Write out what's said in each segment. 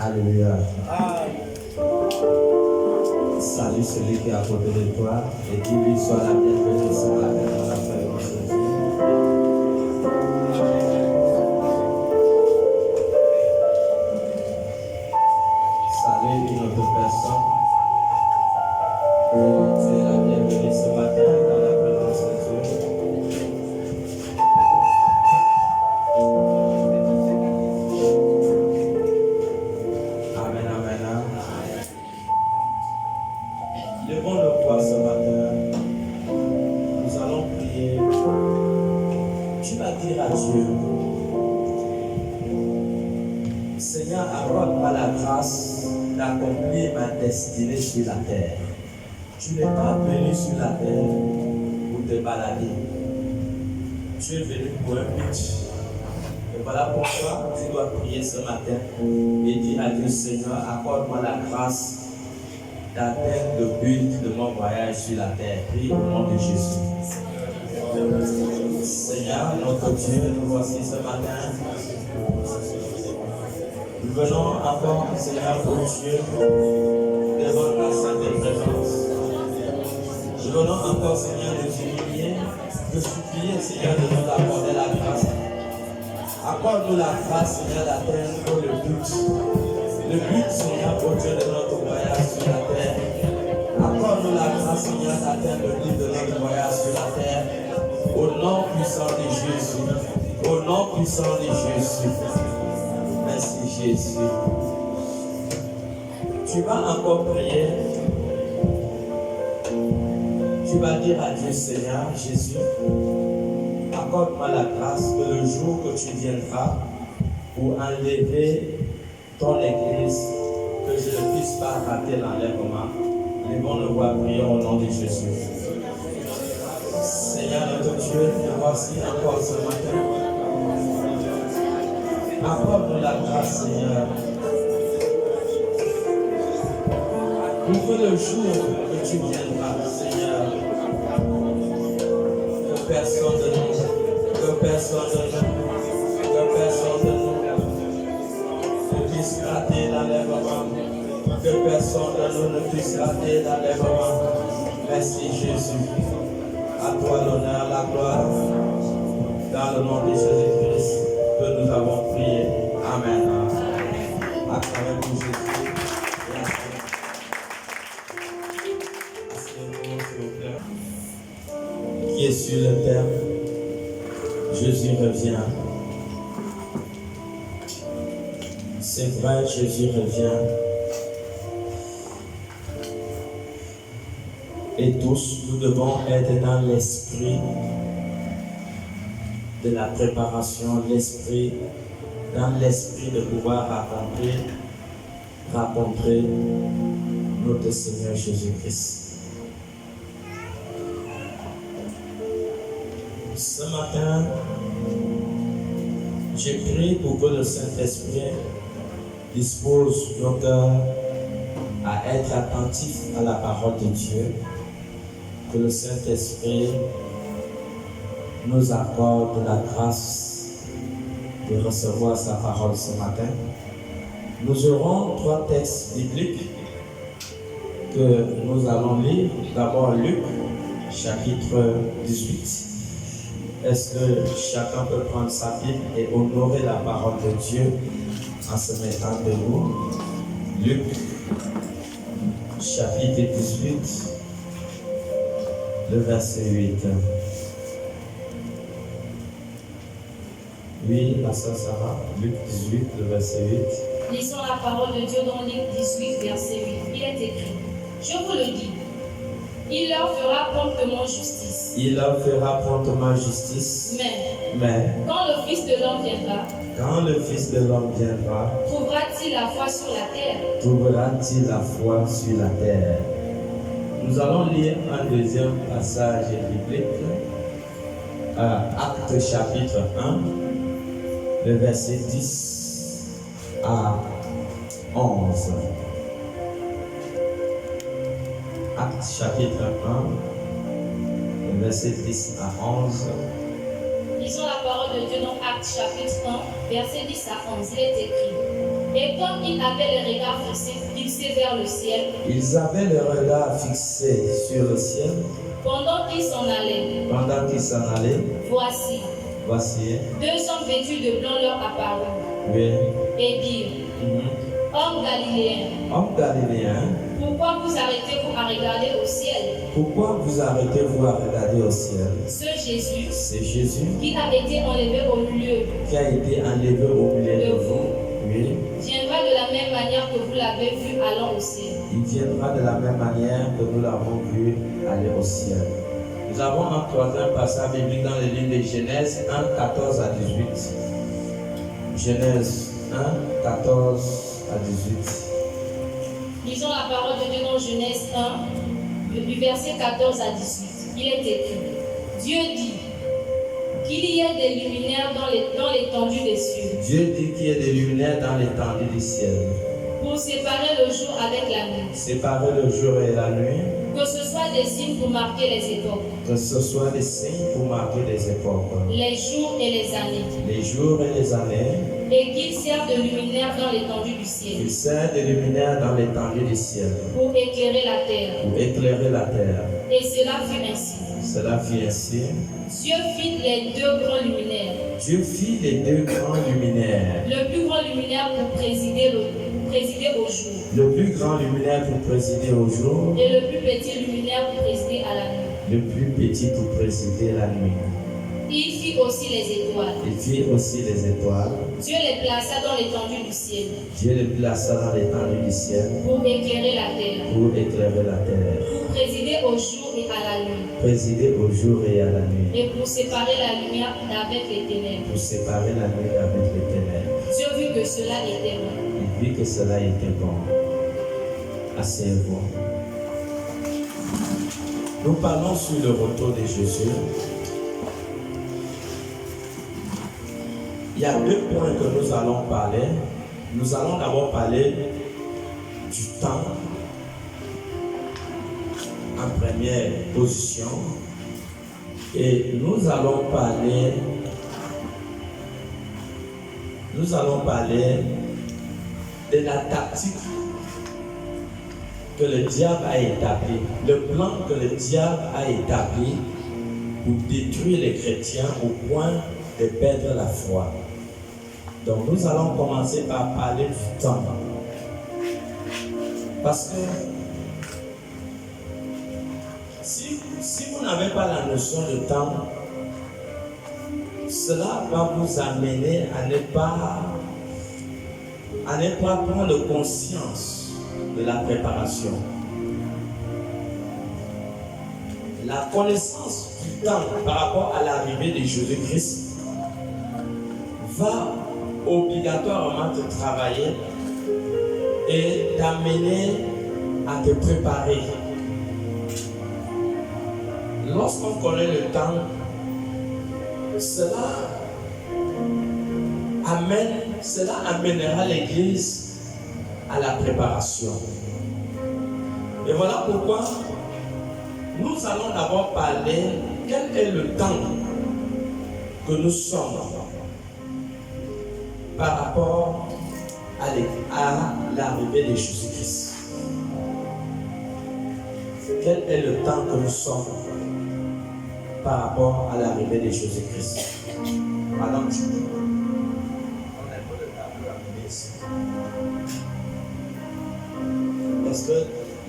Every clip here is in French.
Alléluia. Salut celui qui est à côté de toi et dis-lui sois la bienvenue ce matin dans la présence de Dieu. Salut une autre personne. Tu es la bienvenue ce matin dans la présence de Dieu. Amen, amen, amen. Levons le voix ce matin. Nous allons prier. Tu vas dire à Dieu, Seigneur, accorde-moi la grâce d'accomplir ma destinée sur la terre. Tu n'es pas venu sur la terre pour te balader. Tu es venu pour un but. Et voilà pourquoi tu dois prier ce matin et dire à Dieu, Seigneur, accorde-moi la grâce d'atteindre le but de mon voyage sur la terre. Prie au nom de Jésus. Seigneur, notre Dieu, nous voici ce matin. Nous venons encore, Seigneur, pour Dieu, devant ta sainte présence. Nous venons encore, Seigneur, de t'humilier, de supplier, Seigneur, de nous accorder la grâce. Accorde-nous la grâce, Seigneur, d'atteindre le but. Le but, Seigneur, pour Dieu, de notre voyage sur la terre. Accorde-nous la grâce, Seigneur, d'atteindre le but de notre voyage sur la terre. Au nom puissant de Jésus. Au nom puissant de Jésus. Merci, Jésus. Tu vas encore prier. Tu vas dire à Dieu, Seigneur, Jésus, accorde-moi la grâce que le jour que tu viendras pour enlever ton église, que je ne puisse pas rater l'enlèvement. Levons nos voix, prions au nom de Jésus. Seigneur notre Dieu, nous voici encore ce matin. Accorde-nous la grâce, Seigneur, pour que le jour que tu viendras, Seigneur, que personne de nous ne puisse rater l'enlèvement, que personne de nous ne puisse rater l'enlèvement. Merci Jésus. À toi l'honneur, la gloire, dans le nom de Jésus-Christ que nous avons prié. Amen. Acclamez pour Jésus. Qui est sur le terre, Jésus revient. C'est vrai, Jésus revient. Et tous, nous devons être dans l'esprit de la préparation, dans l'esprit de pouvoir rencontrer notre Seigneur Jésus-Christ. Ce matin, j'ai prié pour que le Saint-Esprit dispose nos cœurs à être attentifs à la parole de Dieu, que le Saint-Esprit nous accorde la grâce de recevoir sa parole ce matin. Nous aurons 3 textes bibliques que nous allons lire. D'abord Luc, chapitre 18. Est-ce que chacun peut prendre sa Bible et honorer la parole de Dieu en se mettant debout? Luc, chapitre 18, le verset 8. Oui, la sœur Sarah, Luc 18, le verset 8. Lisons la parole de Dieu dans Luc 18, verset 8. Il est écrit, je vous le dis, il leur fera promptement justice. Il leur fera promptement justice. Mais quand le Fils de l'homme viendra, trouvera-t-il la foi sur la terre? Trouvera-t-il la foi sur la terre? Nous allons lire un deuxième passage biblique, Actes chapitre 1, le verset 10 à 11. Actes chapitre 1, le verset 10 à 11. Lisons la parole de Dieu dans Actes chapitre 1, verset 10 à 11. Il est écrit, Et comme ils avaient les regards fixés vers le ciel, ils avaient le regard fixé sur le ciel. Pendant qu'ils s'en allaient, voici, 2 hommes vêtus de blanc leur apparurent, oui, et dirent, Hommes Galiléens, pourquoi vous arrêtez-vous à regarder au ciel? Pourquoi vous arrêtez-vous à regarder au ciel? C'est Jésus qui a été enlevé au milieu de vous, oui, viendra de la même manière que vous l'avez vu allant au ciel. Il viendra de la même manière que nous l'avons vu aller au ciel. Nous avons un troisième passage biblique dans le livre de Genèse 1, 14 à 18. Genèse 1, 14 à 18. Lisons la parole de Dieu dans Genèse 1, du verset 14 à 18. Il est écrit, Dieu dit qu'il y ait des luminaires dans l'étendue des cieux. Dieu dit qu'il y ait des luminaires dans l'étendue du ciel. Pour séparer le jour avec la nuit. Séparer le jour et la nuit. Que ce soit des signes pour marquer les époques. Que ce soit des signes pour marquer les époques. Les jours et les années. Les jours et les années. Et qu'il sert de luminaire dans l'étendue du ciel. Il sert de luminaire dans l'étendue du ciel. Pour éclairer la terre. Pour éclairer la terre. Et cela fut ainsi. Cela fut ainsi. Dieu fit les 2 grands luminaires. Dieu fit les 2 grands luminaires. Le plus grand luminaire pour présider au jour. Le plus grand luminaire pour présider au jour. Et le plus petit luminaire pour présider à la nuit. Le plus petit pour présider la nuit. Il fit aussi les étoiles. Il fit aussi les étoiles. Dieu les plaça dans l'étendue du ciel. Dieu les plaça dans l'étendue du ciel. Pour éclairer la terre. Pour éclairer la terre. Pour présider au jour et à la nuit. Présider au jour et à la nuit. Et pour séparer la lumière avec les ténèbres. Pour séparer la nuit avec les ténèbres. Dieu vit que cela était bon. Il vit que cela était bon. Asseyez-vous. Nous parlons sur le retour de Jésus. Il y a 2 points que nous allons parler. Nous allons d'abord parler du temps en première position. Et nous allons parler de la tactique que le diable a établie, le plan que le diable a établi pour détruire les chrétiens au point de perdre la foi. Donc nous allons commencer par parler du temps. Parce que si vous n'avez pas la notion de temps, cela va vous amener à ne pas prendre conscience de la préparation. La connaissance du temps par rapport à l'arrivée de Jésus-Christ va obligatoirement te travailler et t'amener à te préparer. Lorsqu'on connaît le temps, cela amènera l'Église à la préparation. Et voilà pourquoi nous allons d'abord parler quel est le temps que nous sommes par rapport à l'arrivée de Jésus-Christ. Quel est le temps que nous sommes par rapport à l'arrivée de Jésus-Christ? Madame, est-ce que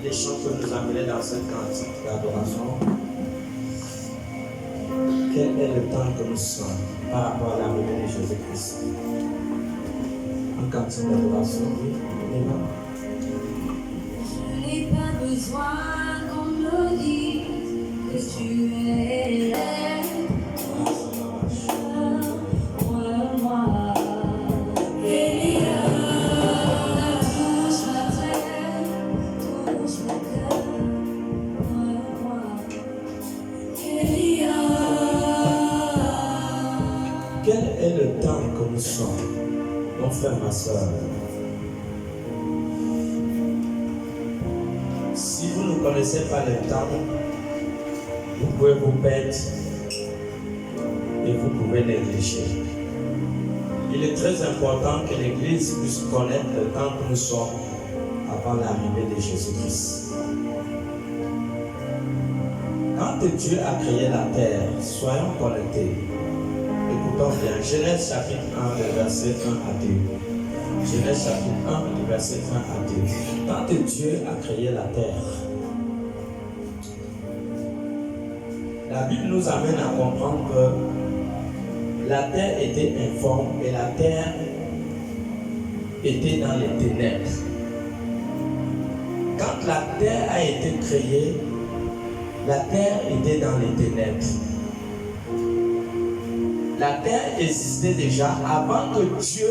les chants que nous amenons dans cette cantique d'adoration, quel est le temps que nous sommes par rapport à l'arrivée de Jésus-Christ? En cantique d'adoration, oui, je n'ai pas besoin qu'on me dise que tu es là. Quel est le temps que nous sommes, mon frère, ma soeur? Si vous ne connaissez pas le temps, vous pouvez vous perdre et vous pouvez négliger. Il il est très important que l'Église puisse connaître le temps que nous sommes avant l'arrivée de Jésus-Christ. Quand Dieu a créé la terre, soyons connectés. Écoutons bien, Genèse chapitre 1, le verset 1 à 2. Genèse chapitre 1, le verset 1 à 2. Quand Dieu a créé la terre, la Bible nous amène à comprendre que la terre était informe et la terre était dans les ténèbres. Quand la terre a été créée, la terre était dans les ténèbres. La terre existait déjà avant que Dieu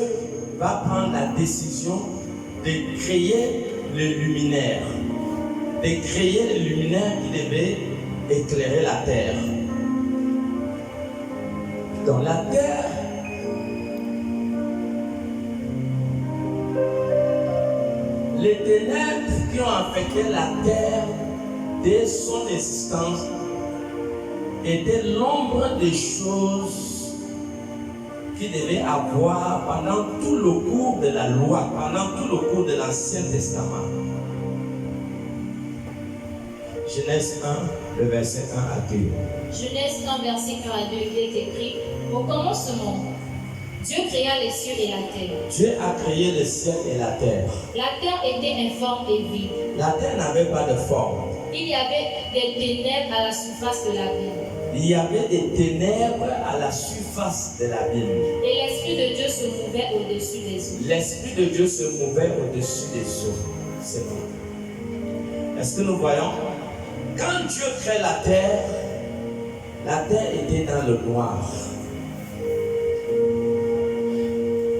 va prendre la décision de créer le luminaire. De créer le luminaire qui devait éclairer la terre. Dans la terre, les ténèbres qui ont affecté la terre dès son existence étaient l'ombre des choses qui devaient avoir pendant tout le cours de la loi, pendant tout le cours de l'Ancien Testament. Genèse 1, le verset 1 à 2. Genèse 1, verset 1 à 2, il est écrit: au commencement, Dieu créa les cieux et la terre. Dieu a créé le ciel et la terre. La terre était informe et vide. La terre n'avait pas de forme. Il y avait des ténèbres à la surface de l'abîme. Il y avait des ténèbres à la surface de l'abîme. Et l'Esprit de Dieu se mouvait au-dessus des eaux. L'Esprit de Dieu se mouvait au-dessus des eaux. C'est bon. Est-ce que nous voyons? Quand Dieu crée la terre était dans le noir.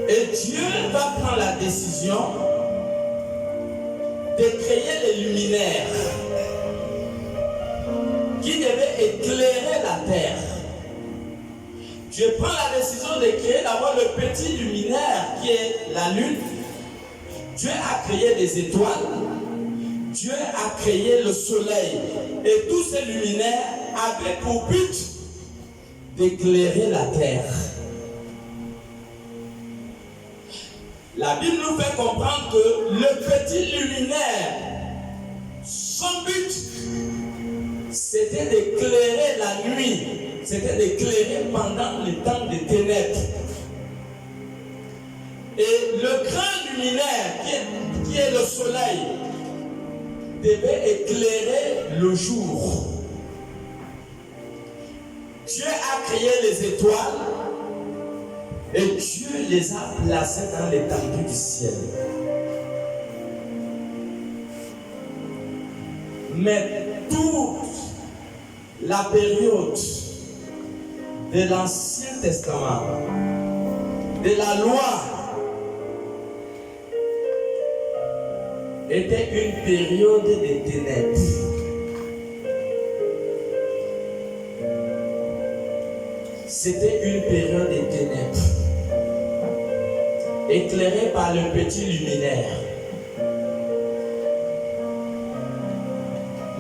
Et Dieu va prendre la décision de créer les luminaires qui devaient éclairer la terre. Dieu prend la décision de créer d'abord le petit luminaire qui est la lune. Dieu a créé des étoiles. Dieu a créé le soleil. Et tous ces luminaires avaient pour but d'éclairer la terre. La Bible nous fait comprendre que le petit luminaire, son but, c'était d'éclairer la nuit, c'était d'éclairer pendant le temps des ténèbres. Et le grand luminaire, qui est le soleil, devait éclairer le jour. Dieu a créé les étoiles et Dieu les a placées dans l'étendue du ciel. Mais toute la période de l'Ancien Testament, de la loi, était une période de ténèbres. C'était une période de ténèbres, éclairée par le petit luminaire,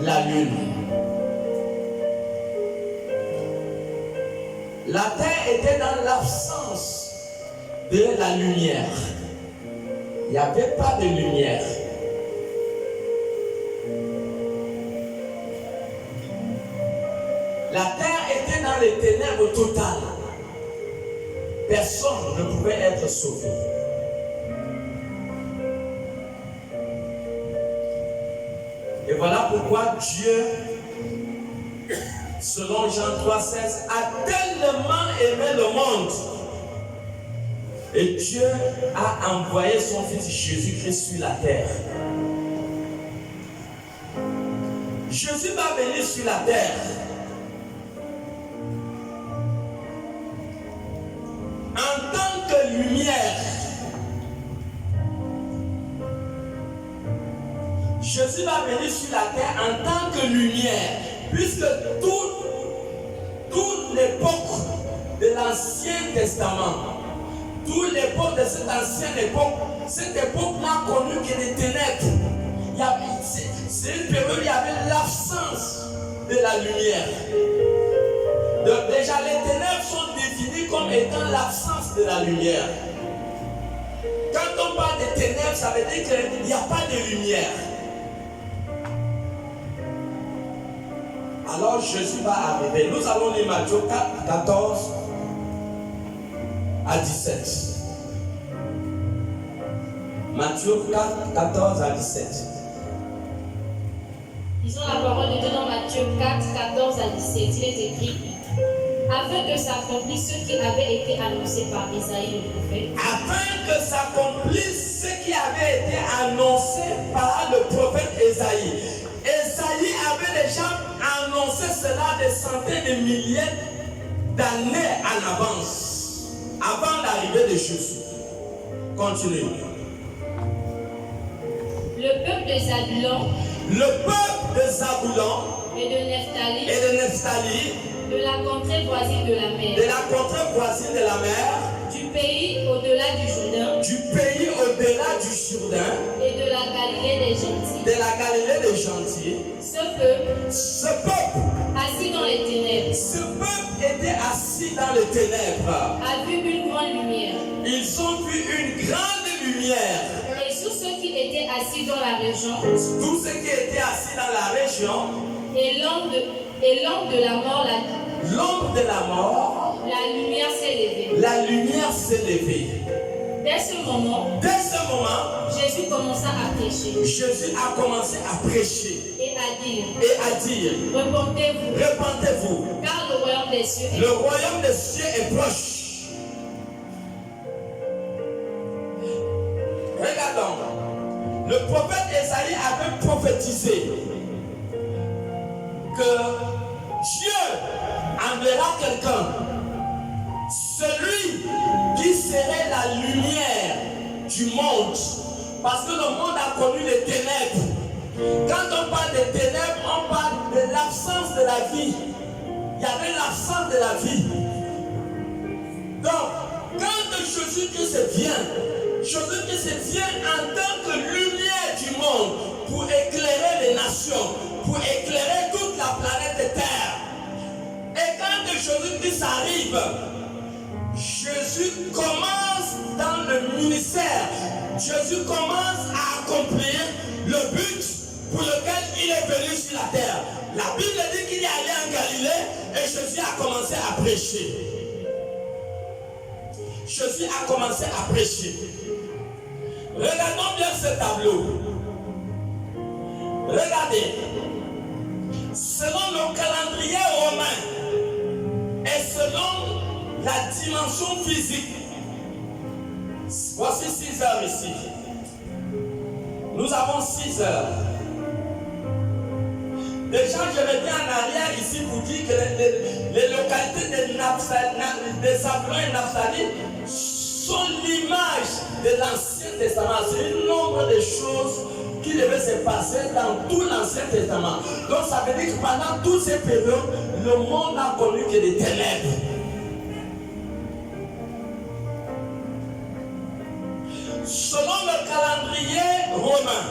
la lune. La terre était dans l'absence de la lumière. Il n'y avait pas de lumière. La terre était dans les ténèbres totales. Personne ne pouvait être sauvé. Et voilà pourquoi Dieu, selon Jean 3,16, a tellement aimé le monde. Et Dieu a envoyé son Fils Jésus-Christ sur la terre. Jésus va venir sur la terre. En tant que lumière. Jésus va venir sur la terre en tant que lumière, puisque toute l'époque de l'Ancien Testament, toute l'époque de cette ancienne époque, cette époque n'a connu que des ténèbres. C'est une période où il y avait l'absence de la lumière. Donc déjà les ténèbres sont définies comme étant l'absence de la lumière. Quand on parle de ténèbres, ça veut dire qu'il n'y a pas de lumière. Alors Jésus va arriver. Nous allons lire Matthieu 4, 14 à 17. Matthieu 4, 14 à 17. Lisons la parole de Dieu dans Matthieu 4, 14 à 17. Il est écrit: afin que s'accomplisse ce qui avait été annoncé par Isaïe le prophète. Afin que s'accomplisse ce qui avait été annoncé par le prophète Isaïe. Isaïe avait déjà annoncé cela des centaines de milliers d'années en avance, avant l'arrivée de Jésus. Continue. Le peuple de Zabulon Le peuple de Zabulon et de Nephtali, et de Nephtali, de la contrée voisine de la mer, de la contrée voisine de la mer, du pays au-delà du Jourdain du pays au-delà du Jourdain, et de la Galilée des gentils, de la Galilée des gentils, ce peuple, assis dans les ténèbres, ce peuple était assis dans les ténèbres. a vu une grande lumière. Ils ont vu une grande lumière. Et tous ceux qui étaient assis dans la région, Tous ceux qui étaient assis dans la région, et l'ombre de la mort, l'ombre de la mort, la lumière s'est levée. la lumière s'est levée. Dès ce moment, Jésus commença à prêcher a commencé à prêcher et à dire: et à dire, repentez-vous, répentez-vous, car le royaume des cieux est le royaume des cieux est proche. Regardons, le prophète Isaïe avait prophétisé que Dieu enverra quelqu'un, celui qui serait la lumière du monde, parce que le monde a connu les ténèbres. Quand on parle des ténèbres, on parle de l'absence de la vie. Il y avait l'absence de la vie. Donc, quand Jésus-Christ vient en tant que lumière du monde pour éclairer les nations, pour éclairer toute la planète Terre. Et quand Jésus-Christ arrive, Jésus commence dans le ministère. Jésus commence à accomplir le but pour lequel il est venu sur la terre. La Bible dit qu'il est allé en Galilée et Jésus a commencé à prêcher. Jésus a commencé à prêcher. Regardons bien ce tableau. Regardez. Selon le calendrier romain et selon la dimension physique, voici 6 heures ici. Nous avons 6 heures. Déjà, je reviens en arrière ici pour dire que les localités de Zabulon et Naphtali sont l'image de l'Ancien Testament. C'est un nombre de choses qui devaient se passer dans tout l'Ancien Testament. Donc ça veut dire que pendant toutes ces périodes, le monde n'a connu que des ténèbres. Selon le calendrier romain,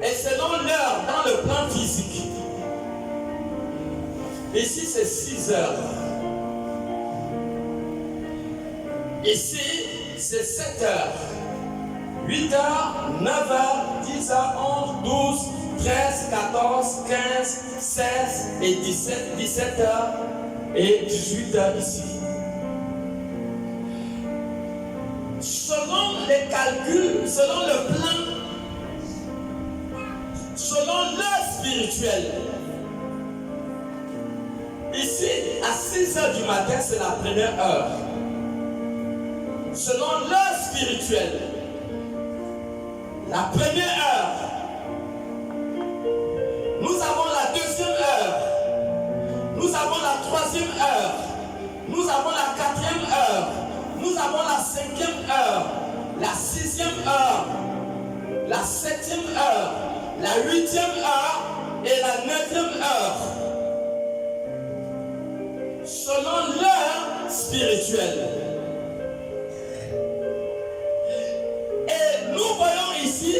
et selon l'heure dans le plan physique, ici c'est 6 heures. Ici c'est 7 heures. 8 heures, 9 heures, 10 heures, 11, 12, 13, 14, 15, 16 et 17 heures et 18 heures ici. Selon les calculs, selon le plan, selon l'heure spirituelle, ici à 6 heures du matin, c'est la première heure. Selon l'heure spirituelle, la première heure, nous avons la deuxième heure, nous avons la troisième heure, nous avons la quatrième heure, nous avons la cinquième heure, la sixième heure, la septième heure, la huitième heure et la neuvième heure. Selon l'heure spirituelle. Et nous voyons ici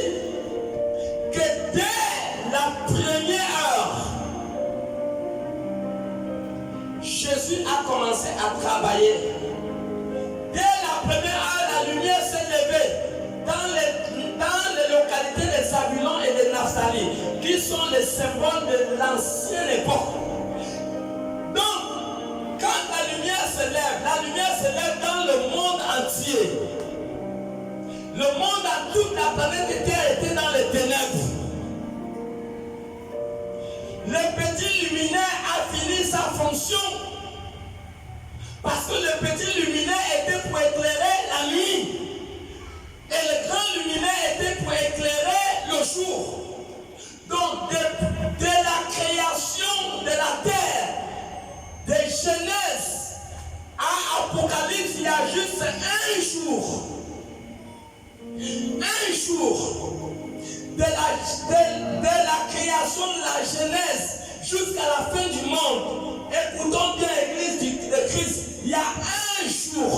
que dès la première heure, Jésus à travailler. Dès la première heure, la lumière s'est levée dans les localités de Zabulon et de Naphtali, qui sont les symboles de l'ancienne époque. Donc, quand la lumière se lève dans le monde entier. Le monde, à toute la planète Terre, était dans les ténèbres. Le petit luminaire a fini sa fonction. Parce que le petit luminaire était pour éclairer la nuit. Et le grand luminaire était pour éclairer le jour. Donc, de la création de la terre, de Genèse à Apocalypse, il y a juste un jour. Un jour. De la création de la Genèse jusqu'à la fin du monde. Écoutons bien l'église de Christ. Il y a un jour.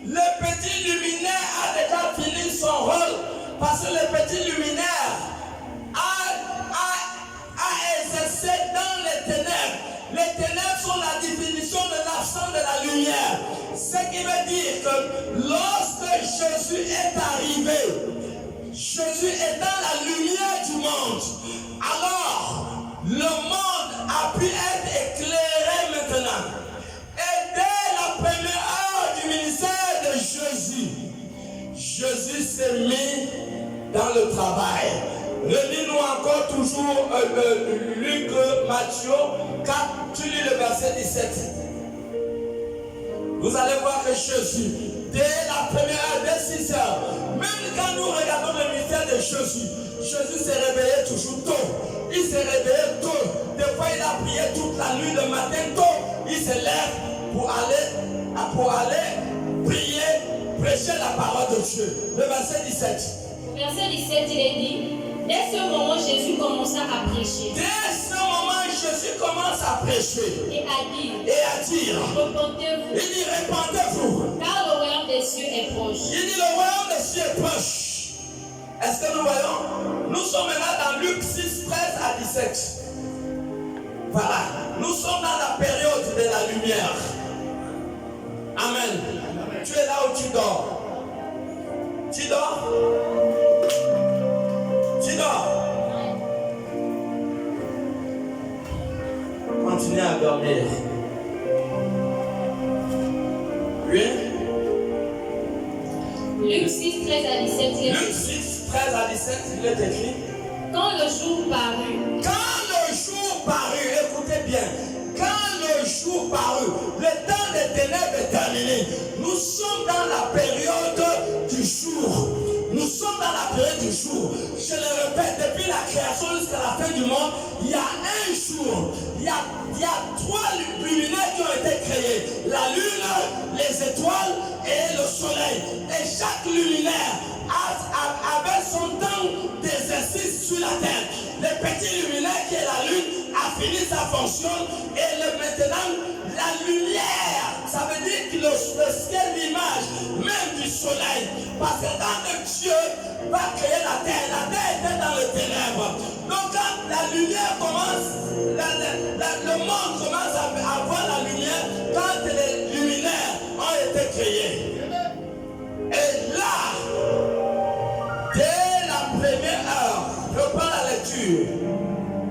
Le petit luminaire a déjà fini son rôle parce que le petit luminaire a exercé dans les ténèbres. Les ténèbres sont la définition de l'absence de la lumière. Ce qui veut dire que lorsque Jésus est arrivé, Jésus est dans la lumière du monde. Alors, le monde a pu être éclairé maintenant. Et dès la première heure du ministère de Jésus, Jésus s'est mis dans le travail. Relis-nous encore toujours Luc, Matthieu 4, tu lis le verset 17. Vous allez voir que Jésus, dès la première heure, dès 6 heures, même quand nous regardons le ministère de Jésus, Jésus s'est réveillé toujours tôt. Il s'est réveillé tôt. Des fois, il a prié toute la nuit, le matin tôt. Il se lève pour aller prier, prêcher la parole de Dieu. Le verset 17. Verset 17, il est dit, dès ce moment, Jésus commença à prêcher. Dès ce moment, Jésus commence à prêcher. Et à dire, repentez-vous. Il dit, répandez-vous. Car le royaume des cieux est proche. Il dit, le royaume des cieux est proche. Est-ce que nous voyons? Nous sommes maintenant dans Luc 6, 13 à 17. Voilà. Nous sommes dans la période de la lumière. Amen. Tu es là où tu dors. Tu dors? Tu dors? Continue à dormir. Oui? Luc 6, 13 à 17. Luc 6, 13 à 17, il est écrit. Quand le jour parut. Quand le jour parut, écoutez bien. Quand le jour parut, le temps des ténèbres est terminé. Nous sommes dans la période du jour. Nous sommes dans la période du jour. Je le répète, depuis la création jusqu'à la fin du monde, il y a un jour. Il y a 3 luminaires qui ont été créés. La lune, les étoiles et le soleil. Et chaque luminaire avait son temps d'exercice sur la terre. Le petit luminaire qui est la lune a fini sa fonction. Et maintenant, la lumière, ça veut dire que le ciel, l'image même du soleil. Parce que quand Dieu va créer la terre était dans les ténèbres. Donc quand la lumière commence, le monde commence à voir la lumière quand les luminaires ont été créés. Et là, dès la première heure, reprends la lecture.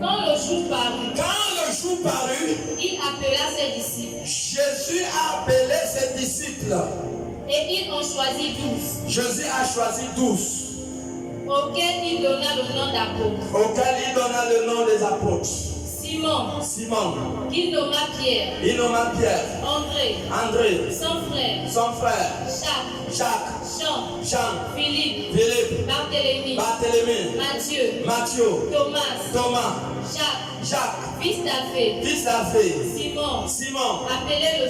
Quand le jour parut. Quand le jour parut, il appela ses disciples. Jésus a appelé ses disciples. Et il en choisit 12. Jésus a choisi 12. Auxquels il donna le nom d'apôtres. Auxquels il donna le nom des apôtres. Simon. Qu'il nomma Pierre. Il nomma Pierre. André. Son frère. Jacques. Jean. Philippe. Barthélemy. Matthieu. Thomas. Jacques. Fils d'Alphée. Simon. Appelé le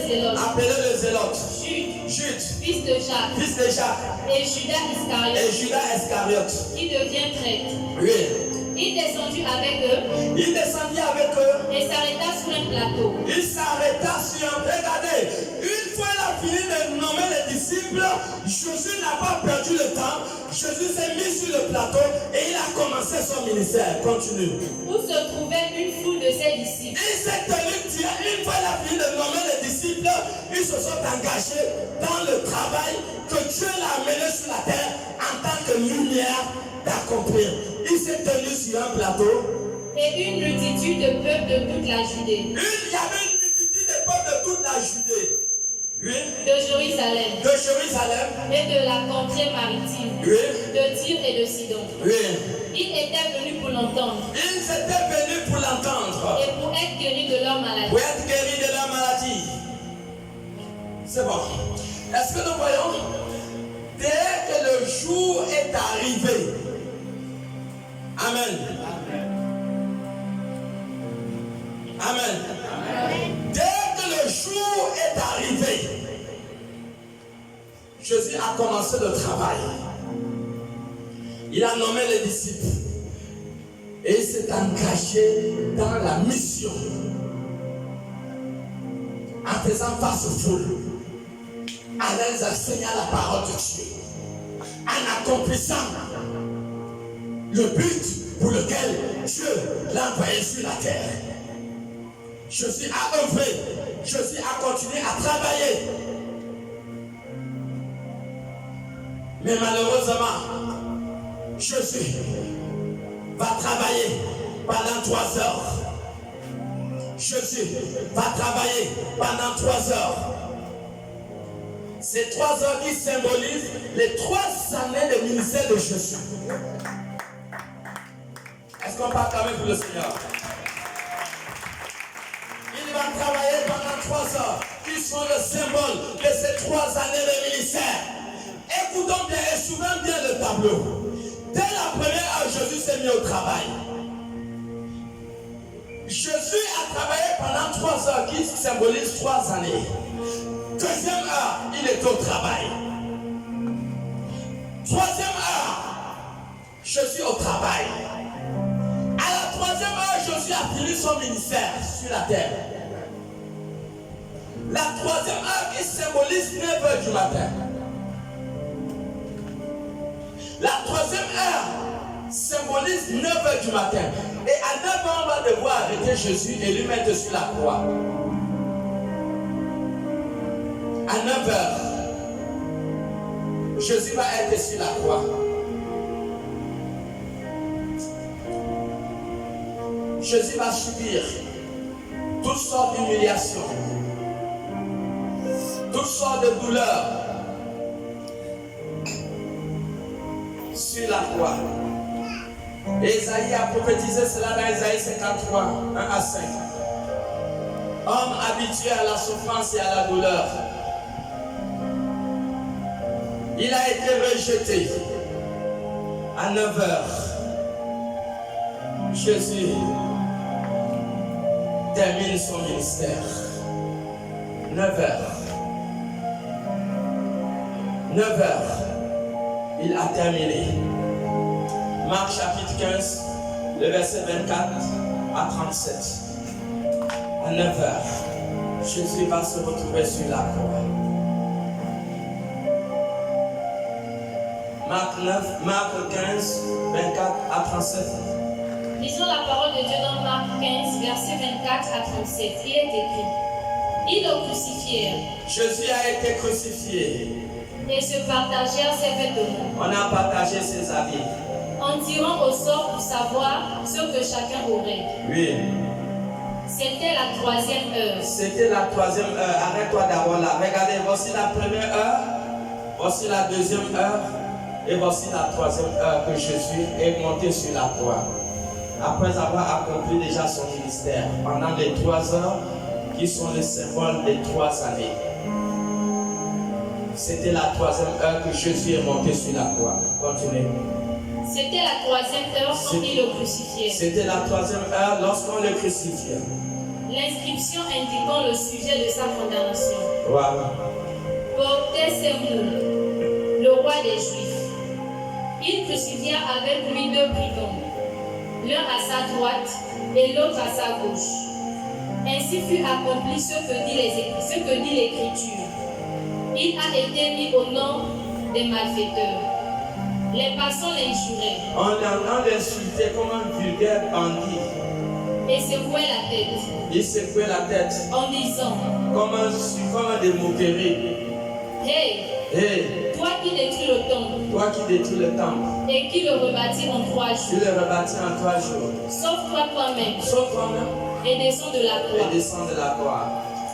Zélote. Jude. Fils de Jacques. Et Judas Iscariote. Qui devient prêtre. Oui. Il descendit avec eux. Et s'arrêta sur un plateau. Regardez, une fois il a fini de nommer les disciples, Jésus n'a pas perdu le temps. Jésus s'est mis sur le plateau et il a commencé son ministère. Continue. Où se trouvait une foule de ses disciples. Il s'est tenu, une fois il a fini de nommer les disciples, ils se sont engagés dans le travail que Dieu l'a amené sur la terre en tant que lumière d'accomplir. Il s'est tenu sur un plateau. Et une multitude de peuples de toute la Judée. Il y avait une multitude de peuples de toute la Judée. Oui. De Jérusalem. De Jérusalem. Et de la contrée maritime. Oui. De Tyr et de Sidon. Oui. Ils étaient venus pour l'entendre. Ils étaient venus pour l'entendre. Et pour être guéris de leur maladie. Pour être guéris de leur maladie. C'est bon. Est-ce que nous voyons? Dès que le jour est arrivé. Amen. Amen. Dès que le jour est arrivé, Jésus a commencé le travail. Il a nommé les disciples. Et il s'est engagé dans la mission. En faisant face aux foules. En leur enseignant la parole de Dieu. En accomplissant le but pour lequel Dieu l'a envoyé sur la terre. Jésus a œuvré. Jésus a continué à travailler. Mais malheureusement, Jésus va travailler pendant 3 heures. Jésus va travailler pendant 3 heures. Ces 3 heures qui symbolisent les 3 années de ministère de Jésus. Est-ce qu'on parle quand même pour le Seigneur? Il va travailler pendant 3 heures qui sont le symbole de ces 3 années de ministère. Écoutons bien et souvent bien le tableau. Dès la première heure, Jésus s'est mis au travail. Jésus a travaillé pendant 3 heures qui symbolisent 3 années. Deuxième heure, il est au travail. Troisième heure, Jésus au travail. À la 3e heure, Jésus a fini son ministère sur la terre. La 3e heure qui symbolise 9 heures du matin. La 3e heure symbolise 9 heures du matin. Et à 9 heures, on va devoir arrêter Jésus et lui mettre sur la croix. À 9 heures, Jésus va être sur la croix. Jésus va subir toutes sortes d'humiliations, toutes sortes de douleurs sur la croix. Et Isaïe a prophétisé cela dans Isaïe 53, 1 à 5. Homme habitué à la souffrance et à la douleur, il a été rejeté. À 9 heures, Jésus termine son ministère. 9 heures. 9 heures, il a terminé. Marc chapitre 15, le verset 24 à 37. À 9 heures, Jésus va se retrouver sur la croix. Marc 15, 24 à 37. Lisons la parole de Dieu dans Marc 15, verset 24 à 37. Il est écrit: Ils le crucifièrent. Jésus a été crucifié. Et se partagèrent ses vêtements. On a partagé ses habits. En tirant au sort pour savoir ce que chacun aurait. Oui. C'était la 3e heure. C'était la 3e heure. Arrête-toi d'abord là. Regardez, voici la première heure. Voici la 2e heure. Et voici la 3e heure que Jésus est monté sur la croix. Après avoir accompli déjà son ministère. Pendant les 3 heures qui sont le symbole des 3 années. C'était la 3e heure que Jésus est monté sur la croix. Continuez. C'était la 3e heure quand il le crucifiait. C'était la 3e heure lorsqu'on le crucifiait. L'inscription indiquant le sujet de sa condamnation. Voilà. Portait ses moules, le roi des Juifs. Il crucifia avec lui 2 brigands, l'un à sa droite et l'autre à sa gauche. Ainsi fut accompli ce que dit l'Écriture. Il a été mis au nom des malfaiteurs. Les passants l'injuraient. On l'insultait comme un vulgaire bandit. et secouait la tête Il secouait la tête en disant, comme un des moqueries. Hey, Hé, toi qui détruis le temple toi qui détruis le temple, et qui le rebâtis en 3 tu jours, le rebâtis en 3 jours. sauve-toi toi-même Sauve toi-même et descends de la croix. et descends de la croix.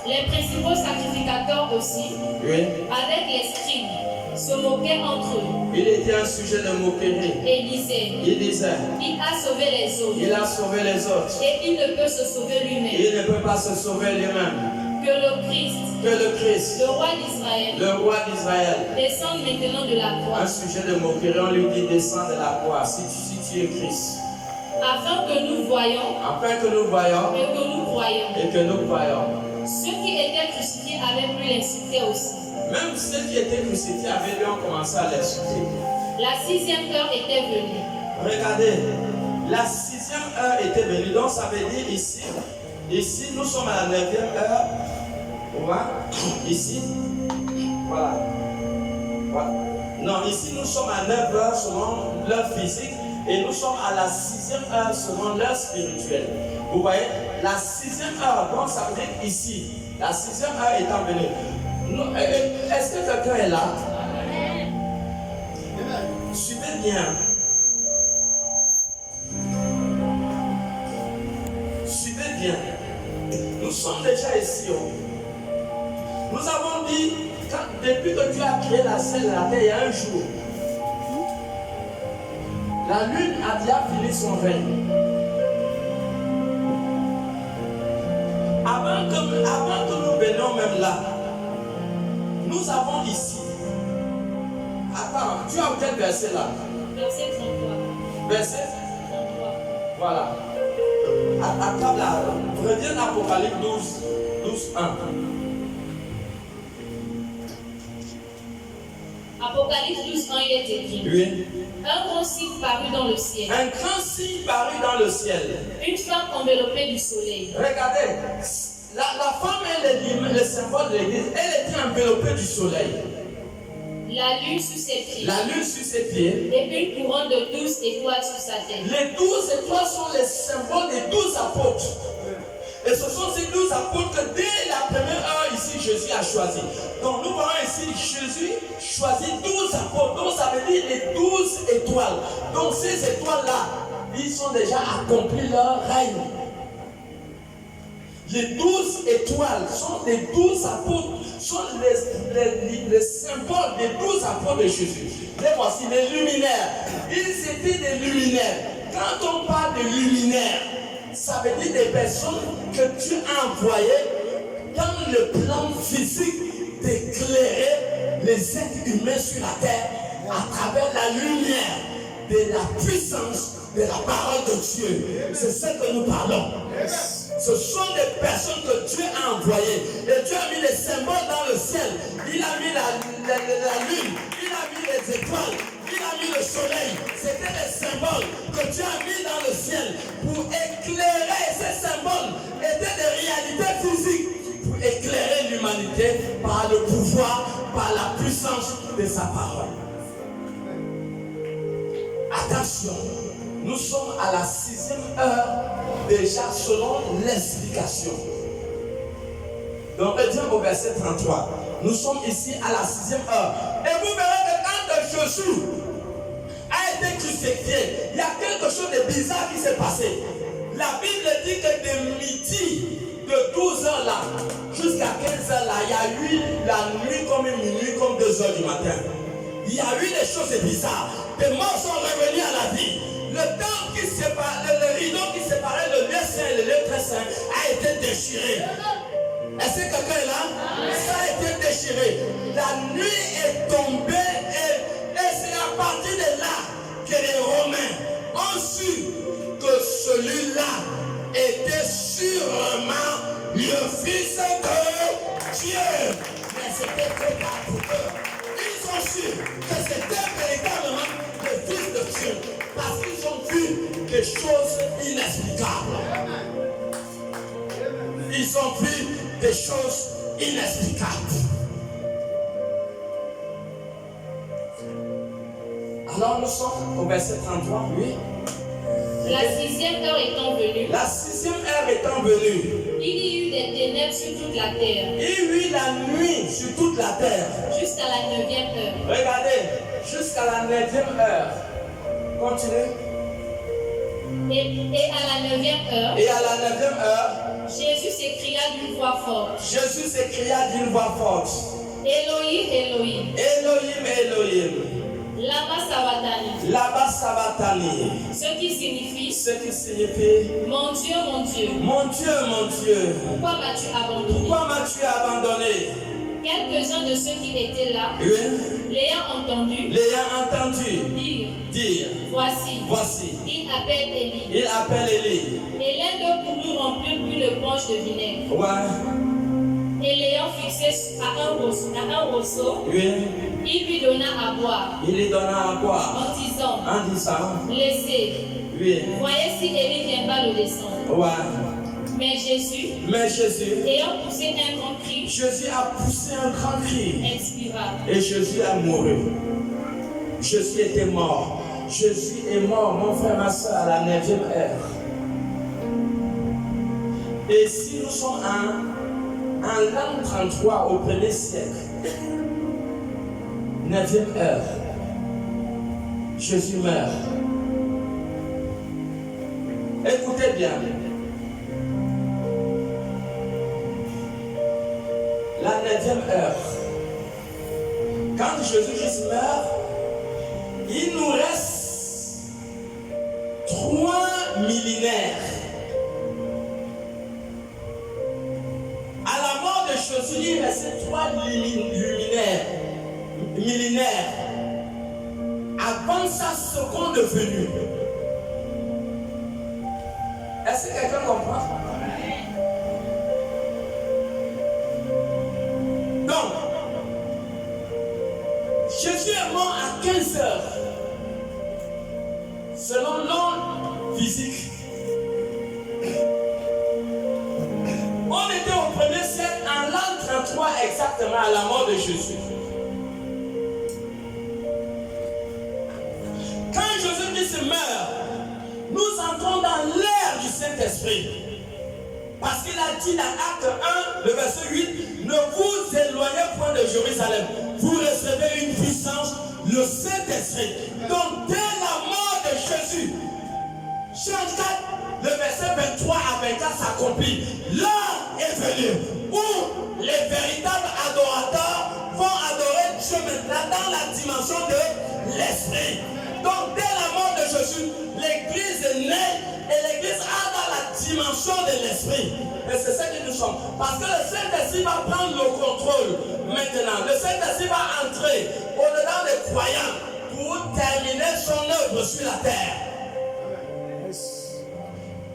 Les principaux sacrificateurs aussi, Oui, avec les scribes, se moquaient entre eux il était un sujet de moquerie. et disaient, Il disait, il a sauvé les autres il a sauvé les autres. et il ne peut se sauver lui-même. Il ne peut pas se sauver lui-même. Que le Christ, Que le Christ, le roi d'Israël, le roi d'Israël, descende maintenant de la croix, un sujet de moquerie, on lui dit descends de la croix si tu es Christ. afin que nous voyions Afin que nous voyons et que nous croyions. et que nous croyons. Ceux qui étaient crucifiés avaient pu l'insulter aussi. Même ceux qui étaient crucifiés avaient lui ont commencé à l'insulter. La 6e heure était venue. Regardez, la 6e heure était venue. Donc ça veut dire ici nous sommes à la 9e heure. Voilà. Ici, voilà. Voilà. Non, ici nous sommes à 9 heures selon l'heure physique et nous sommes à la 6e heure selon l'heure spirituelle. Vous voyez, la 6e heure, donc ça veut dire ici, la 6e heure étant venue. Est-ce que quelqu'un est là? Suivez bien. Suivez bien. Nous sommes déjà ici. Nous avons dit, depuis que Dieu a créé la ciel et la terre, il y a un jour, la lune a déjà fini son règne. Avant que nous venions même là, nous avons ici. Attends, tu as quel verset là? Verset 33. Verset 33. Voilà. Attends là, reviens à Apocalypse 12, 1. Apocalypse 12, 1, il est écrit. Oui. Un grand signe parut dans le ciel. Un grand signe parut dans le ciel. Une flamme enveloppée du soleil. Regardez, la femme est le symbole de l'église. Elle était enveloppée du soleil. La lune sous ses pieds. La lune sur ses pieds. Et une couronne de 12 étoiles sur sa tête. Les 12 étoiles sont les symboles des 12 apôtres. Et ce sont ces 12 apôtres que dès la première heure ici, Jésus a choisi. Donc nous voyons ici, Jésus choisit 12 apôtres. Donc ça veut dire les 12 étoiles. Donc ces étoiles-là, ils ont déjà accompli leur règne. Les 12 étoiles sont les 12 apôtres, sont les symboles des 12 apôtres de Jésus. Les voici, les luminaires. Ils étaient des luminaires. Quand on parle de luminaires, ça veut dire des personnes que tu as envoyées dans le plan physique d'éclairer les êtres humains sur la terre à travers la lumière de la puissance de la parole de Dieu. C'est ce que nous parlons. Ce sont des personnes que Dieu a envoyées. Et Dieu a mis les symboles dans le ciel. Il a mis la lune. Il a mis les étoiles. Il a mis le soleil. C'était des symboles que Dieu a mis dans le ciel pour éclairer. Ces symboles étaient des réalités physiques pour éclairer l'humanité par le pouvoir, par la puissance de sa parole. Attention, nous sommes à la 6e heure déjà selon l'explication. Donc reviens au verset 33. Nous sommes ici à la 6e heure. Et vous verrez que quand Jésus a été crucifié, il y a quelque chose de bizarre qui s'est passé. La Bible dit que de midi, de 12 heures là, jusqu'à 15 heures là, il y a eu la nuit comme minuit, comme 2 heures du matin. Il y a eu des choses bizarres. Des morts sont revenus à la vie. Le temps qui séparait, le rideau qui séparait le lieu saint et le lieu très saint a été déchiré. Est-ce que quelqu'un est là? Ça a été déchiré. La nuit est tombée et c'est à partir de là que les Romains ont su que celui-là était sûrement le Fils de Dieu. Mais c'était trop tard pour eux. Ils ont su que c'était véritablement le Fils de Dieu. Parce qu'ils ont vu des choses inexplicables. Ils ont vu des choses inexplicables. Alors nous sommes au verset 33, oui. La 6e heure étant venue, La 6e 10e heure étant venue, il y eut des ténèbres sur toute la terre, il y eut la nuit sur toute la terre. jusqu'à la 9e heure. Regardez, jusqu'à la 9e heure. Continuez. Et à la 9e heure, Et à la 9e heure, Jésus s'écria d'une voix forte, Jésus s'écria d'une voix forte. Elohim, Elohim, Elohim, Elohim, lama sabachthani, Lama Sabachthani. ce qui signifie, Ce qui signifie, mon Dieu, mon Dieu, mon Dieu, pourquoi m'as-tu abandonné? pourquoi m'as-tu abandonné? Quelques-uns de ceux qui étaient là, Oui, l'ayant entendu, l'ayant entendu dire, voici, voici, il appelle Élie. il appelle Élie. Et l'un d'eux courut remplir une branche de vinaigre. Ouais, Et l'ayant fixé à un rosseau, oui, il lui donna à boire, il lui donna à boire en disant, laissez, oui, voyez si Élie viendra le descendre. ouais. Mais Jésus, Mais Jésus, ayant poussé un grand cri, Jésus a poussé un grand cri expira. et Jésus a mouru. Jésus était mort. Jésus est mort, mon frère, ma soeur, à la 9e heure. Et si nous sommes en l'an 33 au 1er siècle, 9e heure, Jésus meurt. Écoutez bien. La 9e heure. Quand Jésus-Christ meurt, il nous reste 3 millénaires. À la mort de Jésus, il restait 3 millénaires. Avant sa seconde venue. Est-ce que quelqu'un comprend? Donc, Jésus est mort à 15 heures. Selon l'ordre physique. On était au 1er siècle en l'an 33 exactement à la mort de Jésus. Quand Jésus-Christ meurt, nous entrons dans l'ère du Saint-Esprit. Parce qu'il a dit dans Acte 1, le verset 8, ne vous éloignez point de Jérusalem. Vous recevez une puissance, le Saint-Esprit. Donc dès la mort de Jésus, Jean 4, le verset 23 à 24 s'accomplit. L'heure est venue où les véritables adorateurs vont adorer Dieu maintenant dans la dimension de l'Esprit. Donc dès la mort de Jésus, l'Église est née et l'Église a dans la dimension de l'Esprit. Et c'est ça que nous sommes. Parce que le Saint-Esprit va prendre le contrôle maintenant. Le Saint-Esprit va entrer au-dedans des croyants pour terminer son œuvre sur la terre.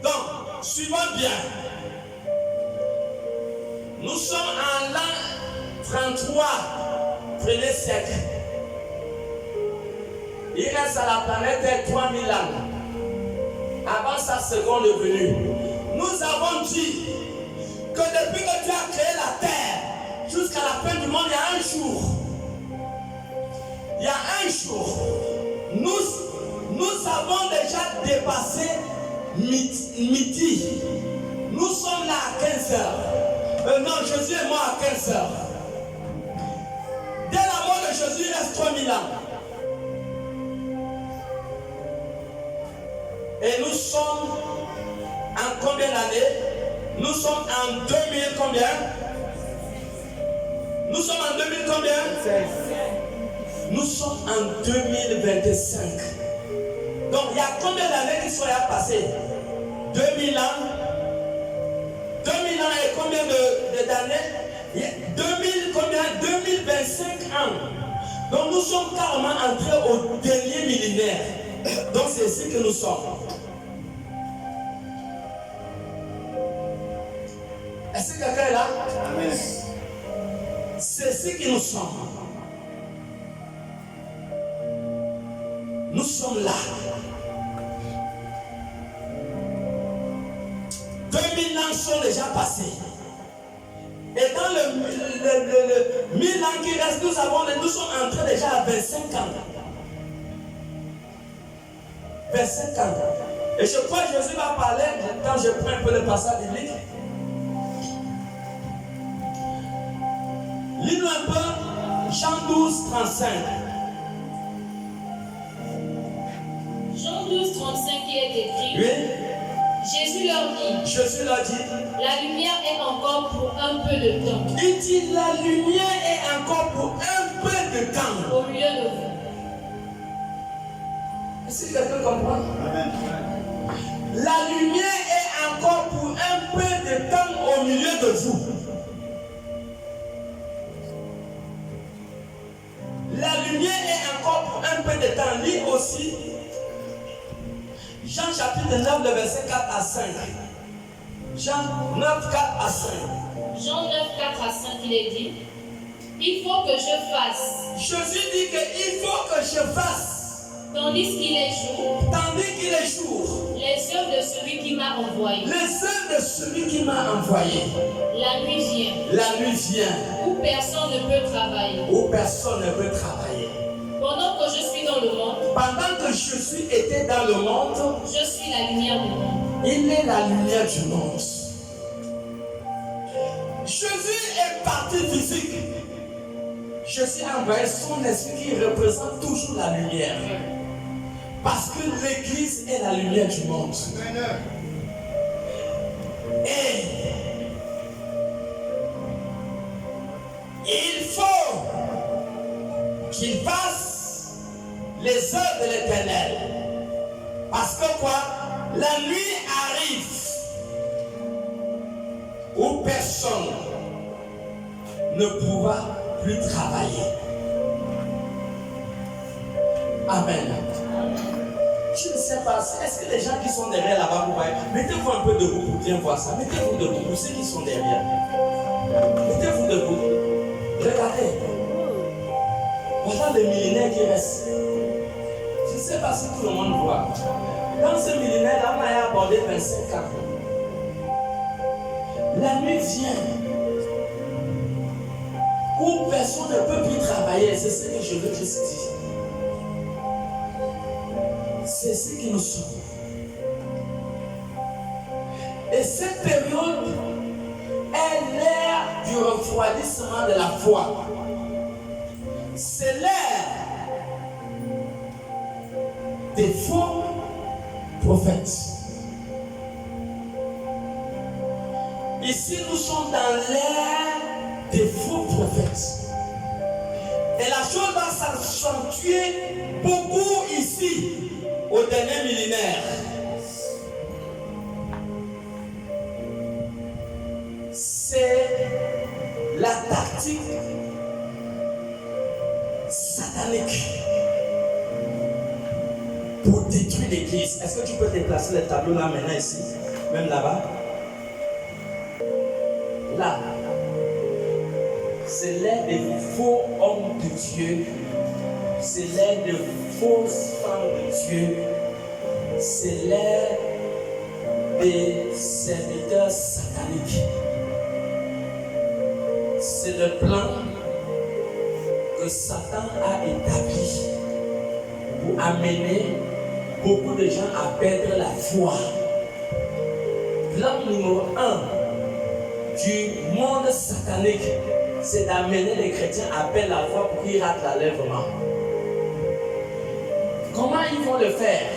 Donc, suivons bien. Nous sommes en l'an 33, 1er siècle. Il reste à la planète 3000 ans avant sa seconde venue. Nous avons dit que depuis que Dieu a créé la terre jusqu'à la fin du monde, il y a un jour. Il y a un jour. Nous avons déjà dépassé midi. Nous sommes là à 15 heures. Non, Jésus est mort à 15 heures. Dès la mort de Jésus, il reste 3000 ans. Et nous sommes en combien d'années? Nous sommes en 2000 combien? Nous sommes en 2000 combien? Nous sommes en 2025. Donc il y a combien d'années qui sont passées? 2000 ans. 2000 ans et combien d'années? 2000 combien? 2025 ans. Donc nous sommes carrément entrés au dernier millénaire. Donc c'est ici que nous sommes. Est-ce que quelqu'un est là? Amen. C'est ici que nous sommes. Nous sommes là. 2000 ans sont déjà passés. Et dans le 1000 ans qui reste, nous sommes entrés déjà à 25 ans. 25 ans. Et je crois que Jésus va parler, quand je prends un peu le passage biblique. Lis-nous un peu Jean 12, 35. Jean 12, 35, il est écrit. Oui. Jésus leur dit, la lumière est encore pour un peu de temps. Il dit, la lumière est encore pour un peu de temps. Au milieu de vous. Est-ce que quelqu'un comprend? La lumière est encore pour un peu de temps au milieu de vous. La lumière est encore pour un peu de temps. Lis aussi Jean chapitre 9, le verset 4 à 5. Jean 9, 4 à 5. Jean 9, 4 à 5, il est dit, il faut que je fasse. Jésus dit qu'il faut que je fasse. Tandis qu'il est jour. Tandis qu'il est jour. Les œuvres de celui qui m'a envoyé. Les œuvres de celui qui m'a envoyé. La nuit vient. La nuit vient. Où personne ne peut travailler. Où personne ne peut travailler. Pendant que je suis dans le monde. Pendant que Jésus était dans le monde. Je suis la lumière du monde. Il est la lumière du monde. Jésus est parti physique. Jésus a envoyé son esprit qui représente toujours la lumière. Parce que l'Église est la lumière du monde. Et il faut qu'il fasse les œuvres de l'Éternel. Parce que quoi? La nuit arrive où personne ne pourra plus travailler. Amen. Je ne sais pas, est-ce que les gens qui sont derrière là-bas, vous voyez, mettez-vous un peu debout pour bien voir ça. Mettez-vous debout pour ceux qui sont derrière. Mettez-vous debout. Regardez. Voilà le millénaire qui reste. Je ne sais pas si tout le monde voit. Dans ce millénaire-là, on a abordé 25 ans. La nuit vient où personne ne peut plus travailler. C'est ce que je veux juste dire. C'est ce qui nous sauve. Et cette période est l'ère du refroidissement de la foi. C'est l'ère des faux prophètes. Ici, nous sommes dans l'ère des faux prophètes. Et la chose va s'accentuer beaucoup ici, au dernier millénaire. C'est la tactique satanique pour détruire l'Église. Est-ce que tu peux déplacer le tableau là maintenant ici? Même là-bas? Là. C'est l'ère des faux hommes de Dieu. C'est l'ère des fausses femmes de Dieu. C'est l'ère des serviteurs sataniques. C'est le plan que Satan a établi pour amener beaucoup de gens à perdre la foi. Plan numéro 1 du monde satanique, c'est d'amener les chrétiens à perdre la foi pour qu'ils ratent l'enlèvement. Comment ils vont le faire?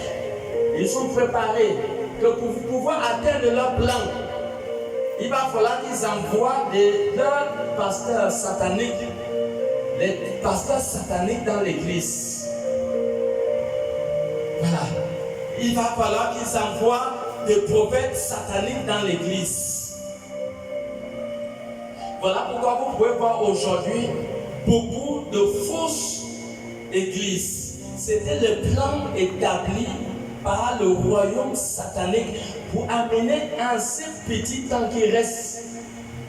Ils sont préparés que pour pouvoir atteindre leur plan, il va falloir qu'ils envoient leurs pasteurs sataniques, les pasteurs sataniques dans l'église. Voilà. Il va falloir qu'ils envoient des prophètes sataniques dans l'église. Voilà pourquoi vous pouvez voir aujourd'hui beaucoup de fausses églises. C'était le plan établi par le royaume satanique pour amener en ce petit temps qui reste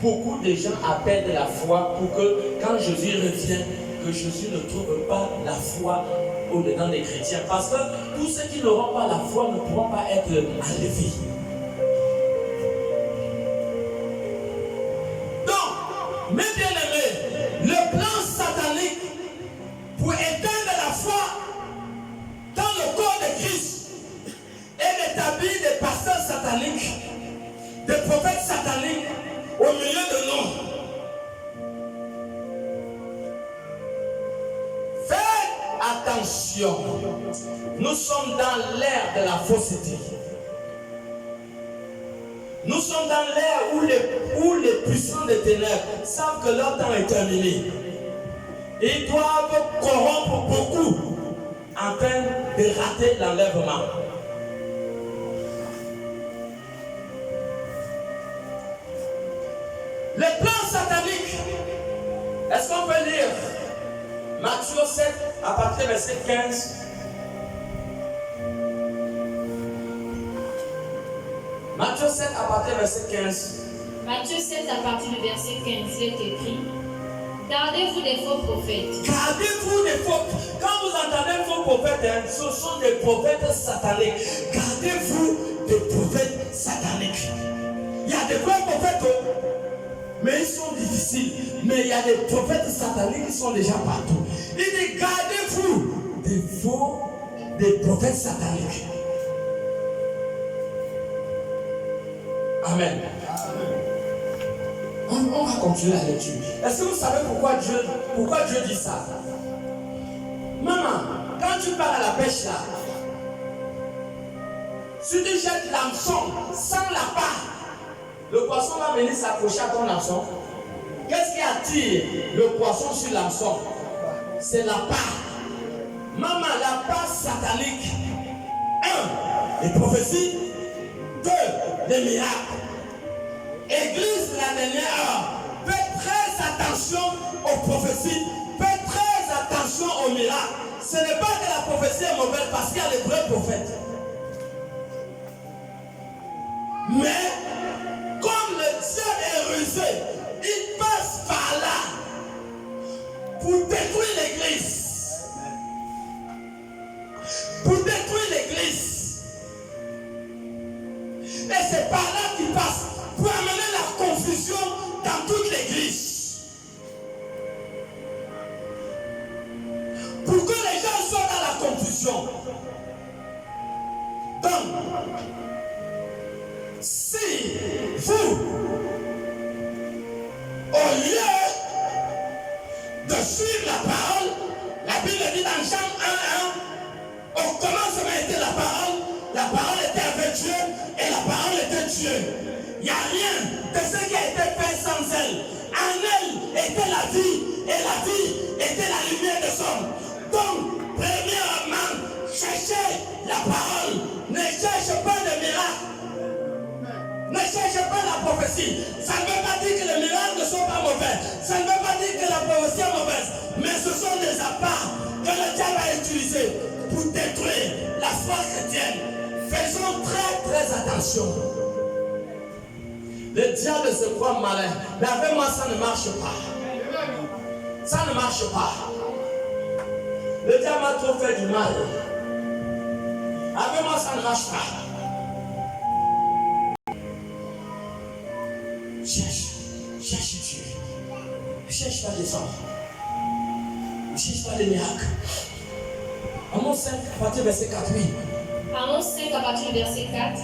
beaucoup de gens à perdre la foi pour que quand Jésus revient, que Jésus ne trouve pas la foi au-dedans des chrétiens. Parce que tous ceux qui n'auront pas la foi ne pourront pas être enlevés. Donc, mes bien-aimés, le plan satanique pour éteindre la foi dans le corps de Christ est d'établir sataniques, des prophètes sataniques au milieu de nous. Faites attention. Nous sommes dans l'ère de la fausseté. Nous sommes dans l'ère où les puissants des ténèbres savent que leur temps est terminé. Ils doivent corrompre beaucoup afin de rater l'enlèvement. Les plans sataniques. Est-ce qu'on peut lire Matthieu 7 à partir du verset 15? Matthieu 7 à partir du verset 15. Matthieu 7 à partir du verset 15, il est écrit: Gardez-vous des faux prophètes. Gardez-vous des faux. Quand vous entendez faux prophètes, ce sont des prophètes sataniques. Gardez-vous des prophètes sataniques. Il y a des vrais prophètes, mais ils sont difficiles. Mais il y a des prophètes sataniques qui sont déjà partout. Il dit gardez-vous des prophètes sataniques. Amen. On va continuer la lecture. Est-ce que vous savez pourquoi Dieu dit ça? Maman, quand tu pars à la pêche là, si tu jettes l'hameçon sans la part, le poisson va venir s'accrocher à ton hameçon. Qu'est-ce qui attire le poisson sur l'hameçon? C'est la part. Maman, la part satanique. 1. Les prophéties. 2. Les miracles. Église de la dernière heure, faites très attention aux prophéties, faites très attention aux miracles. Ce n'est pas que la prophétie est mauvaise parce qu'il y a les vrais prophètes. Mais, comme le diable est rusé, il passe par là pour détruire l'église. Pour détruire l'église. Et c'est par là qu'il passe. Pour amener la confusion dans toute l'église. Pour que les gens soient dans la confusion. Donc, si vous, au lieu de suivre la parole, la Bible dit dans Jean 1:1, au commencement était la parole était avec Dieu et la parole était Dieu. Il n'y a rien de ce qui a été fait sans elle. En elle était la vie, et la vie était la lumière des hommes. Donc, premièrement, cherchez la parole. Ne cherchez pas de miracles. Ne cherchez pas la prophétie. Ça ne veut pas dire que les miracles ne sont pas mauvais. Ça ne veut pas dire que la prophétie est mauvaise. Mais ce sont des apparts que le diable a utilisés pour détruire la foi chrétienne. Faisons très très attention. Le diable se croit malin. Mais avec moi, ça ne marche pas. Ça ne marche pas. Le diable a trop fait du mal. Avec moi, ça ne marche pas. Cherche Dieu. Ne cherche pas des hommes. Ne cherche pas des miracles. Amos 5, à partir du verset 4, oui. Amos 5 à partir du verset 4.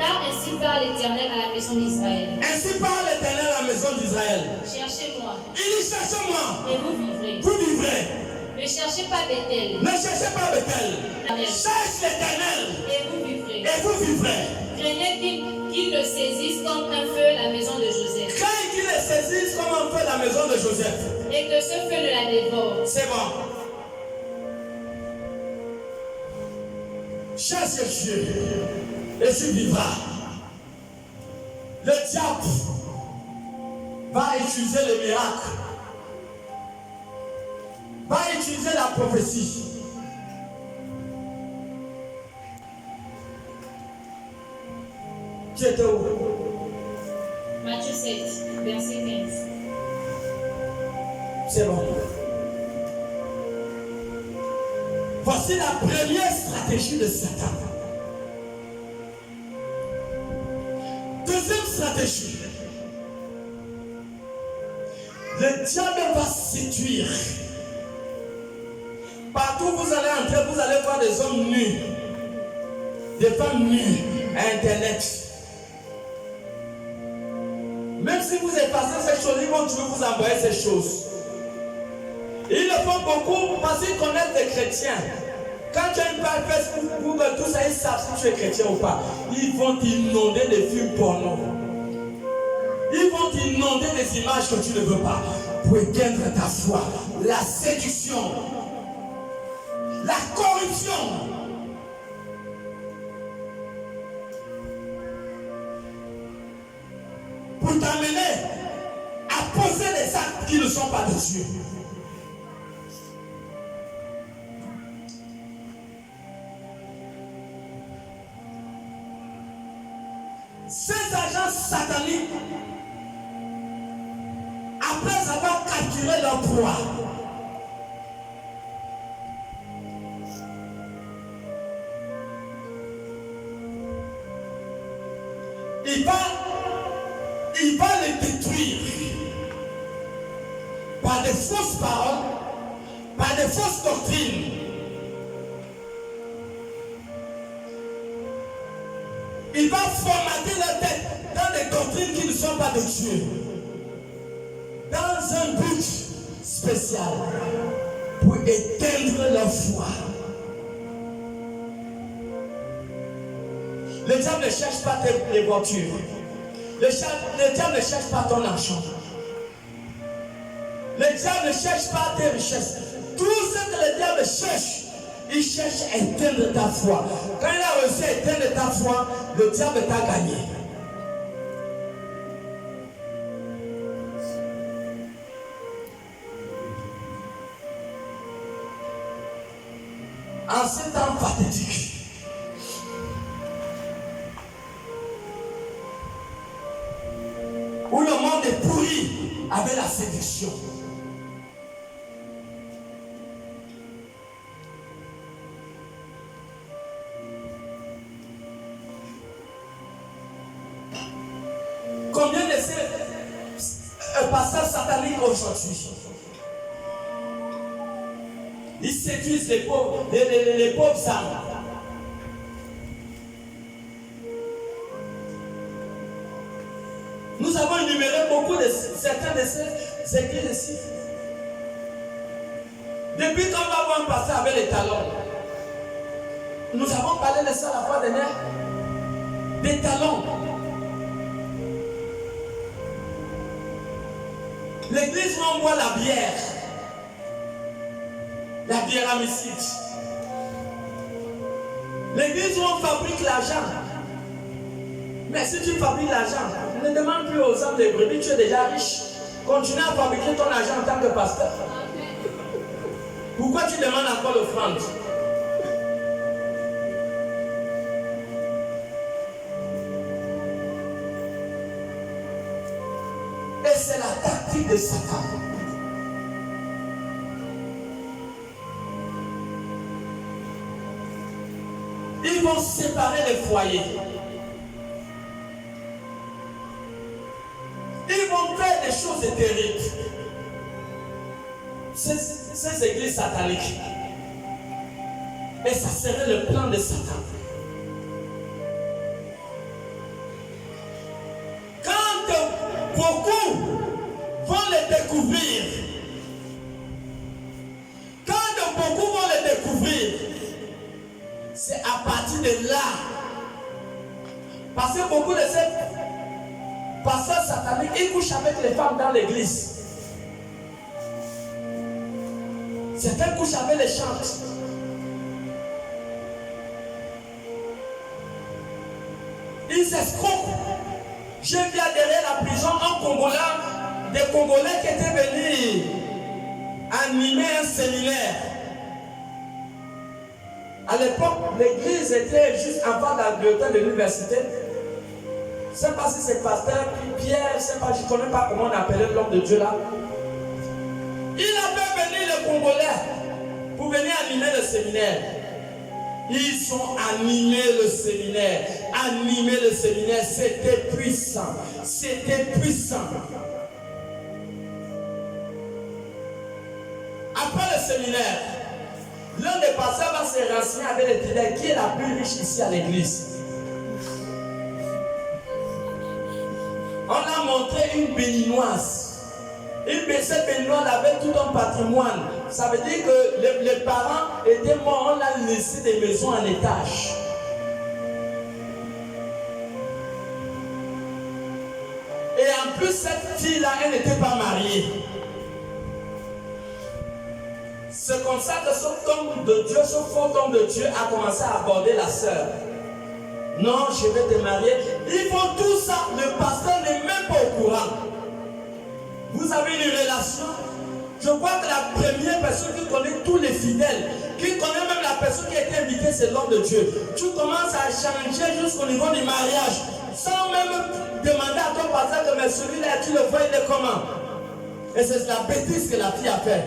Car ainsi parle l'Éternel à la maison d'Israël. Ainsi parle l'Éternel à la maison d'Israël. Cherchez-moi. Il dit cherchez-moi. Et vous vivrez. Vous vivrez. Ne cherchez pas Bethel. Ne cherchez pas Bethel. Cherche l'Éternel. Et vous vivrez. Et vous vivrez. Craignez qu'il ne saisisse comme un feu la maison de Joseph. Craignez qu'il ne saisisse comme un feu la maison de Joseph. Et que ce feu ne la dévore. C'est bon. Cherche Dieu. Et tu vivras. Le diable va utiliser le miracle, va utiliser la prophétie. Tu étais où? Matthieu 7, verset 15. C'est bon. Voici la première stratégie de Satan. Deuxième stratégie. Le diable va séduire. Partout où vous allez entrer, vous allez voir des hommes nus, des femmes nues à Internet. Même si vous effacez ces choses, ils vont toujours vous envoyer ces choses. Et ils le font beaucoup parce qu'ils connaissent des chrétiens. Quand tu as une page Facebook, Google, tout ça, ils savent si tu es chrétien ou pas. Ils vont t'inonder des films porno. Ils vont t'inonder des images que tu ne veux pas. Pour éteindre ta foi. La séduction. La corruption. Pour t'amener à poser des actes qui ne sont pas de Dieu. Ces agents sataniques, après avoir capturé leur proie, il va les détruire par des fausses paroles, par des fausses doctrines. Il va formater leur tête dans des doctrines qui ne sont pas de Dieu. Dans un but spécial pour éteindre leur foi. Le diable ne cherche pas tes voitures. Le diable ne cherche pas ton argent. Le diable ne cherche pas tes richesses. Tout ce que le diable cherche, il cherche à éteindre ta foi. Quand il a réussi à éteindre ta foi, le diable t'a gagné. En ce temps pathétique, où le monde est pourri avec la séduction. Combien de ces pasteurs sataniques aujourd'hui, ils séduisent les pauvres âmes. Nous avons énuméré beaucoup de certains de ces églises ici. Depuis qu'on va voir un pasteur avec les talons, nous avons parlé de ça la fois dernière. Des talons. L'église où on boit la bière amicide. L'église où on fabrique l'argent. Mais si tu fabriques l'argent, ne demande plus aux hommes des brebis, tu es déjà riche. Continue à fabriquer ton argent en tant que pasteur. Pourquoi tu demandes encore l'offrande? Et c'est la tactique de Satan. Ils vont séparer les foyers. Ils vont faire des choses terribles. Ces églises sataniques. Et ça serait le plan de Satan. Quand beaucoup vont les découvrir, c'est à partir de là. Parce que beaucoup de ces pasteurs sataniques, ils couchent avec les femmes dans l'église. Certains couchent avec les chantes. Ils escroquent. J'ai vu derrière la prison un Congolais, des Congolais qui étaient venus animer un séminaire. À l'époque, l'église était juste en bas de la bibliothèque de l'université. Je ne sais pas si c'est pasteur, puis Pierre, je ne connais pas comment on appelait l'homme de Dieu là. Il avait venu les Congolais pour venir animer le séminaire. Ils ont animé le séminaire. Animer le séminaire, c'était puissant. C'était puissant. Après le séminaire, l'un des pasteurs va se renseigner avec les fidèles qui est la plus riche ici à l'église. On a montré une béninoise. Cette béninoise avait tout un patrimoine. Ça veut dire que les parents étaient morts, on a laissé des maisons en étage. Et en plus, cette fille-là, elle n'était pas mariée. C'est comme ça que cet homme de Dieu, ce faux homme de Dieu a commencé à aborder la sœur. Non, je vais te marier. Ils font tout ça. Le pasteur n'est même pas au courant. Vous avez une relation. Je crois que la première personne qui connaît tous les fidèles, qui connaît même la personne qui a été invitée, c'est l'homme de Dieu. Tu commences à changer jusqu'au niveau du mariage, sans même demander à ton pasteur que mais celui-là, tu le vois, il est comment? Et c'est la bêtise que la fille a fait.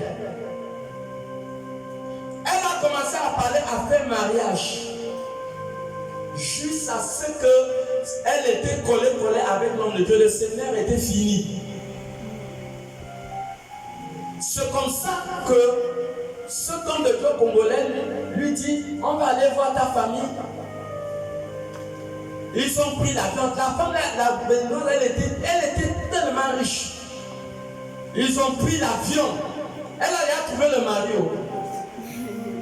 Elle a commencé à parler, à faire mariage. Jusqu'à ce qu'elle était collée avec l'homme de Dieu. Le séminaire était fini. C'est comme ça que cet homme de Dieu congolais lui dit, on va aller voir ta famille. Ils ont pris l'avion. La femme, elle était tellement riche. Ils ont pris l'avion. Elle a trouvé le mari.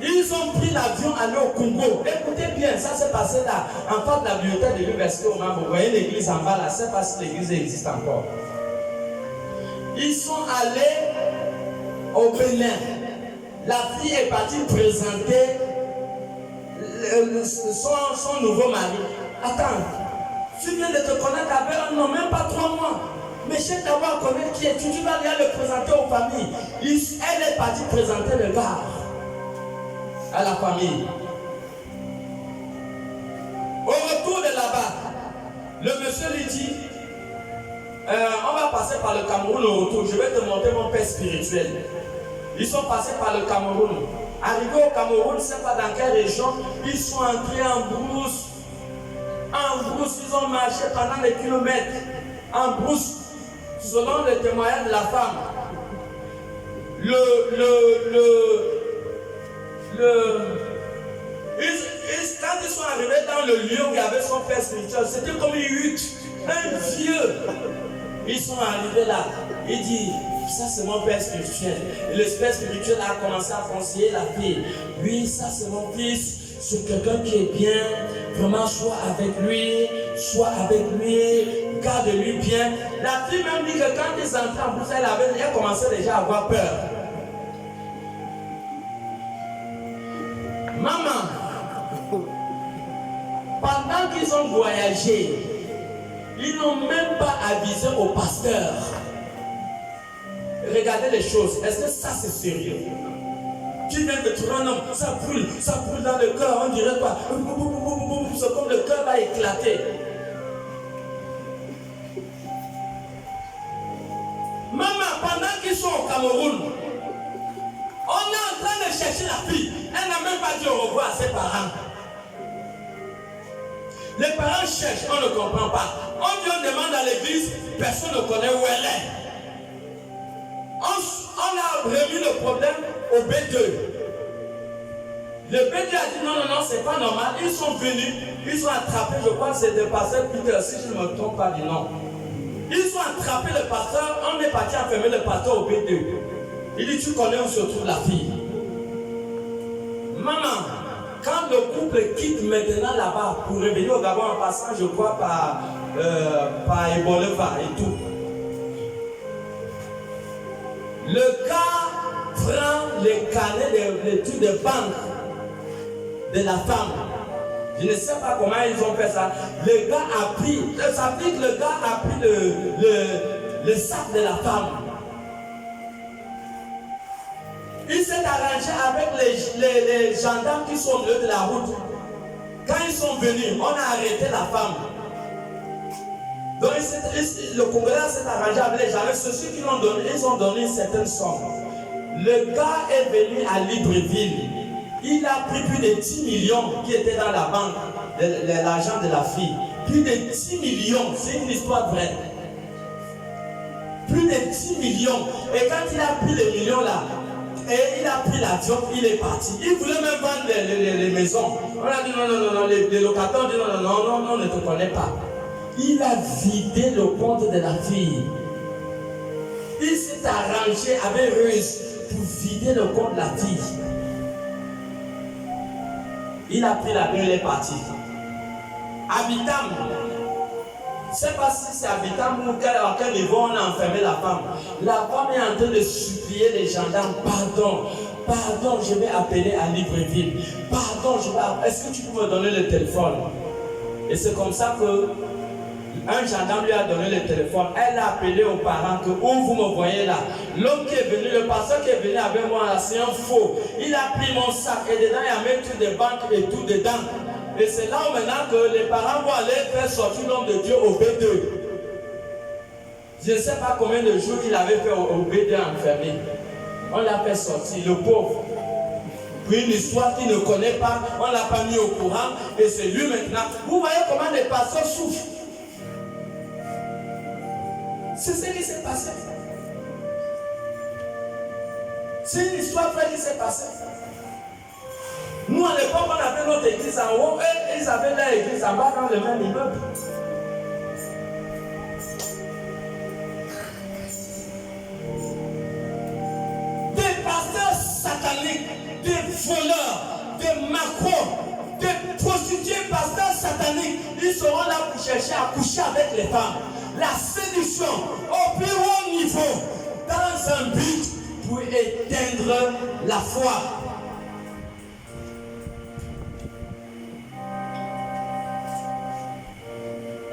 Ils ont pris l'avion, allé au Congo. Écoutez bien, ça s'est passé là, en face de la bibliothèque de l'université au Mans. Vous voyez l'église en bas là, je ne sais pas si l'église existe encore. Ils sont allés au Bénin. La fille est partie présenter son nouveau mari. Attends, tu viens de te connaître avec un homme, même pas 3 mois. Mais je sais d'avoir connaître qui est tu vas aller le présenter aux familles. Elle est partie présenter le gars à la famille. Au retour de là-bas, le monsieur lui dit, on va passer par le Cameroun au retour, je vais te montrer mon père spirituel. Ils sont passés par le Cameroun. Arrivés au Cameroun, je ne sais pas dans quelle région, ils sont entrés en brousse. En brousse, ils ont marché pendant des kilomètres. En brousse, selon le témoignage de la femme. Quand ils sont arrivés dans le lieu où il y avait son père spirituel, c'était comme une hutte, un vieux. Ils sont arrivés là. Il dit, ça c'est mon père spirituel. Et le père spirituel a commencé à conseiller la fille. Oui, ça c'est mon fils. C'est quelqu'un qui est bien. Vraiment, sois avec lui. Garde-lui bien. La fille même dit que quand ils entraient en plus, elle commençait déjà à avoir peur. Maman, pendant qu'ils ont voyagé, ils n'ont même pas avisé au pasteur. Regardez les choses. Est-ce que ça c'est sérieux? Tu viens de trouver un homme, ça brûle dans le cœur, on dirait quoi? C'est comme le cœur va éclater. Maman, pendant qu'ils sont au Cameroun, on est en train de chercher la fille. Elle n'a même pas dit au revoir à ses parents. Les parents cherchent, on ne comprend pas. On vient demander à l'église, personne ne connaît où elle est. On a remis le problème au B2. Le B2 a dit non, c'est pas normal. Ils sont venus, ils ont attrapé, je crois que c'est le pasteur Peter, si je ne me trompe pas du nom. Ils ont attrapé le pasteur, on est parti enfermer le pasteur au B2. Il dit, tu connais où se trouve la fille? Maman, quand le couple quitte maintenant là-bas pour revenir au Gabon en passant, je crois, par Eboleva et tout, le gars prend les carnets d'études de banque de la femme. Je ne sais pas comment ils ont fait ça. Le gars a pris, ça veut dire que le gars a pris le sac de la femme. Il s'est arrangé avec les gendarmes qui sont venus de la route. Quand ils sont venus, on a arrêté la femme. Donc le Congolais s'est arrangé avec les gendarmes. Ceux qui l'ont donné, ils ont donné une certaine somme. Le gars est venu à Libreville. Il a pris plus de 10 millions qui étaient dans la banque, l'argent de la fille. Plus de 10 millions, c'est une histoire vraie. Plus de 10 millions. Et quand il a pris les millions là, et il a pris l'avion, il est parti. Il voulait même vendre les maisons. On a dit non, les locataires ont dit non, on ne te connaît pas. il a vidé le compte de la fille. Il s'est arrangé avec Ruse pour vider le compte de la fille. Il a pris la main, il est parti. Habitam, je ne sais pas si c'est Habitam ou à quel niveau on a enfermé la femme. La femme est en train de supplier les gendarmes, pardon, je vais appeler à Libreville. Pardon, est-ce que tu peux me donner le téléphone? Et c'est comme ça que un gendarme lui a donné le téléphone. Elle a appelé aux parents que où vous me voyez là. L'homme qui est venu, le pasteur qui est venu avec moi là, c'est un faux. Il a pris mon sac et dedans il a mis tout des banques et tout dedans. Et c'est là où maintenant que les parents vont aller faire sortir l'homme de Dieu au B2. Je ne sais pas combien de jours il avait fait au B2 enfermé. On l'a fait sortir, le pauvre. Puis une histoire qu'il ne connaît pas, on ne l'a pas mis au courant et c'est lui maintenant. Vous voyez comment les pasteurs souffrent. C'est ce qui s'est passé. C'est une histoire vraie qui s'est passée. Nous, à l'époque, on avait notre église en haut et ils avaient leur église en bas dans le même immeuble. Des pasteurs sataniques, des voleurs, des macros, des prostituées pasteurs sataniques, ils seront là pour chercher à coucher avec les femmes. La séduction au plus haut niveau dans un but pour éteindre la foi.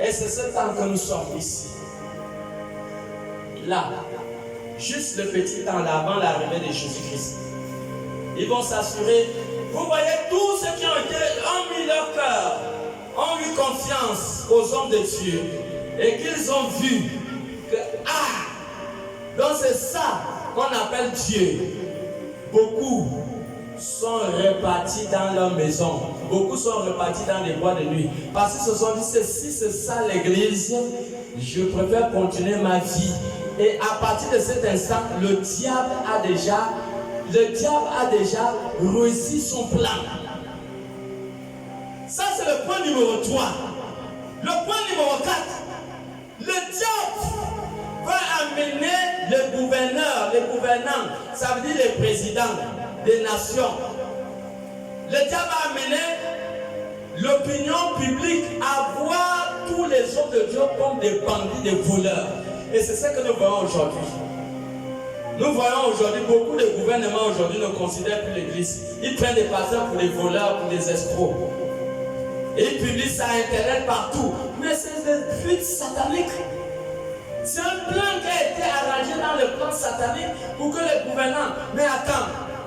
Et c'est ce temps que nous sommes ici. Là, juste le petit temps là avant l'arrivée de Jésus-Christ. Ils vont s'assurer. Vous voyez, tous ceux qui ont mis leur cœur, ont eu confiance aux hommes de Dieu. Et qu'ils ont vu que, donc c'est ça qu'on appelle Dieu. Beaucoup sont repartis dans leur maison. Beaucoup sont repartis dans les bois de nuit. Parce qu'ils se sont dit, si c'est ça l'église, je préfère continuer ma vie. Et à partir de cet instant, le diable a déjà réussi son plan. Ça c'est le point numéro 3. Le point numéro 4. Le diable va amener les gouverneurs, les gouvernants, ça veut dire les présidents des nations. Le diable va amener l'opinion publique à voir tous les hommes de Dieu comme des bandits, des voleurs. Et c'est ce que nous voyons aujourd'hui. Nous voyons aujourd'hui, beaucoup de gouvernements aujourd'hui ne considèrent plus l'église. Ils prennent des pasteurs pour des voleurs, pour des escrocs. Et ils publient ça à Internet partout. Mais c'est des buts sataniques. C'est un plan qui a été arrangé dans le plan satanique pour que les gouvernants. Mais attends,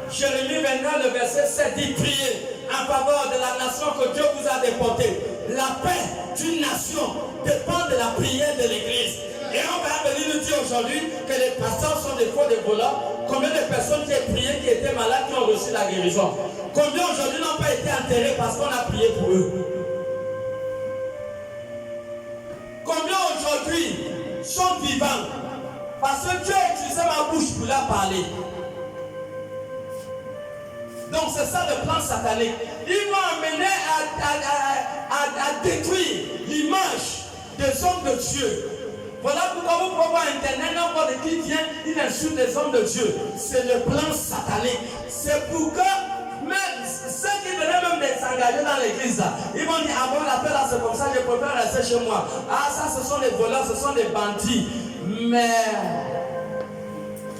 Jérémie 29, le verset 7 dit priez en faveur de la nation que Dieu vous a déportée. La paix d'une nation dépend de la prière de l'église. Et on va venir nous dire aujourd'hui que les pasteurs sont des faux, des voleurs. Combien de personnes qui ont prié, qui étaient malades, qui ont reçu la guérison? Combien aujourd'hui n'ont pas été enterrés parce qu'on a prié pour eux? Combien aujourd'hui sont vivants parce que Dieu a utilisé ma bouche pour leur parler? Donc c'est ça le plan satanique. Ils vont amener à détruire l'image des hommes de Dieu. Voilà pourquoi vous pouvez voir Internet, n'importe qui vient, il insulte les hommes de Dieu. C'est le plan satanique. C'est pour que même ceux qui venaient même s'engager dans l'église, ils vont dire, ah bon, la paix là c'est comme ça, je préfère rester chez moi. Ah ça ce sont des voleurs, ce sont des bandits. Mais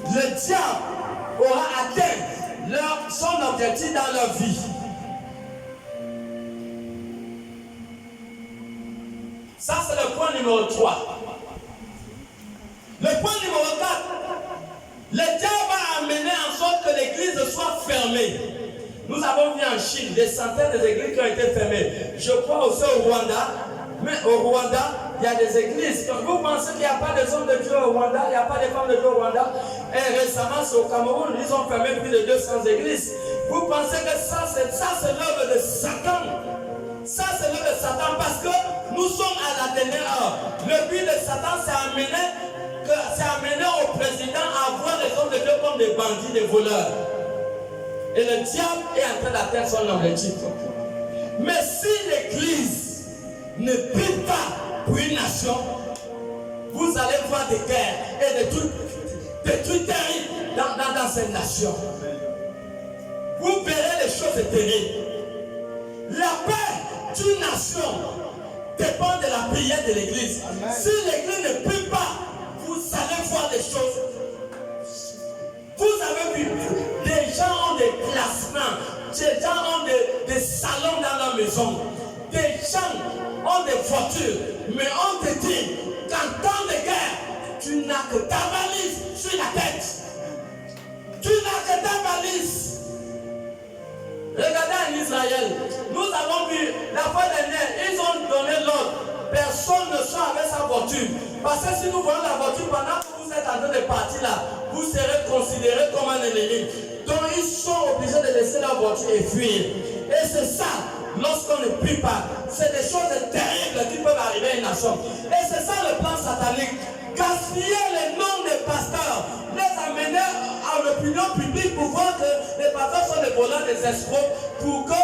le diable aura atteint son objectif dans leur vie. Ça c'est le point numéro 3. Le point numéro 4, le diable va amener en sorte que l'église soit fermée. Nous avons vu en Chine des centaines d'églises qui ont été fermées. Je crois aussi au Rwanda. Mais au Rwanda, il y a des églises. Vous pensez qu'il n'y a pas de hommes de Dieu au Rwanda, il n'y a pas de femmes de Dieu au Rwanda? Et récemment, c'est au Cameroun, ils ont fermé plus de 200 églises. Vous pensez que ça c'est l'œuvre de Satan? Ça c'est l'œuvre de Satan parce que nous sommes à la dernière heure. Le but de Satan, c'est amener au président à voir les hommes de Dieu comme des bandits, des voleurs. Et le diable est en train d'atteindre son objectif. Mais si l'église ne prie pas pour une nation, vous allez voir des guerres et des trucs terribles dans cette nation. Vous verrez les choses terribles. La paix d'une nation dépend de la prière de l'église. Si l'église ne prie pas, vous allez voir des choses. Vous avez vu, des gens ont des placements, des gens ont des salons dans leur maison, des gens ont des voitures, mais on te dit qu'en temps de guerre, tu n'as que ta valise sur la tête. Tu n'as que ta valise. Regardez en Israël, nous avons vu la fois dernière, ils ont donné l'ordre. Personne ne sort avec sa voiture. Parce que si nous voyons la voiture pendant que vous êtes en train de partir là, vous serez considéré comme un ennemi. Donc ils sont obligés de laisser la voiture et fuir. Et c'est ça, lorsqu'on ne prie pas, c'est des choses terribles qui peuvent arriver à une nation. Et c'est ça le plan satanique. Gaspiller les noms des pasteurs, les amener à l'opinion publique pour voir que les pasteurs sont des voleurs, des escrocs, pour que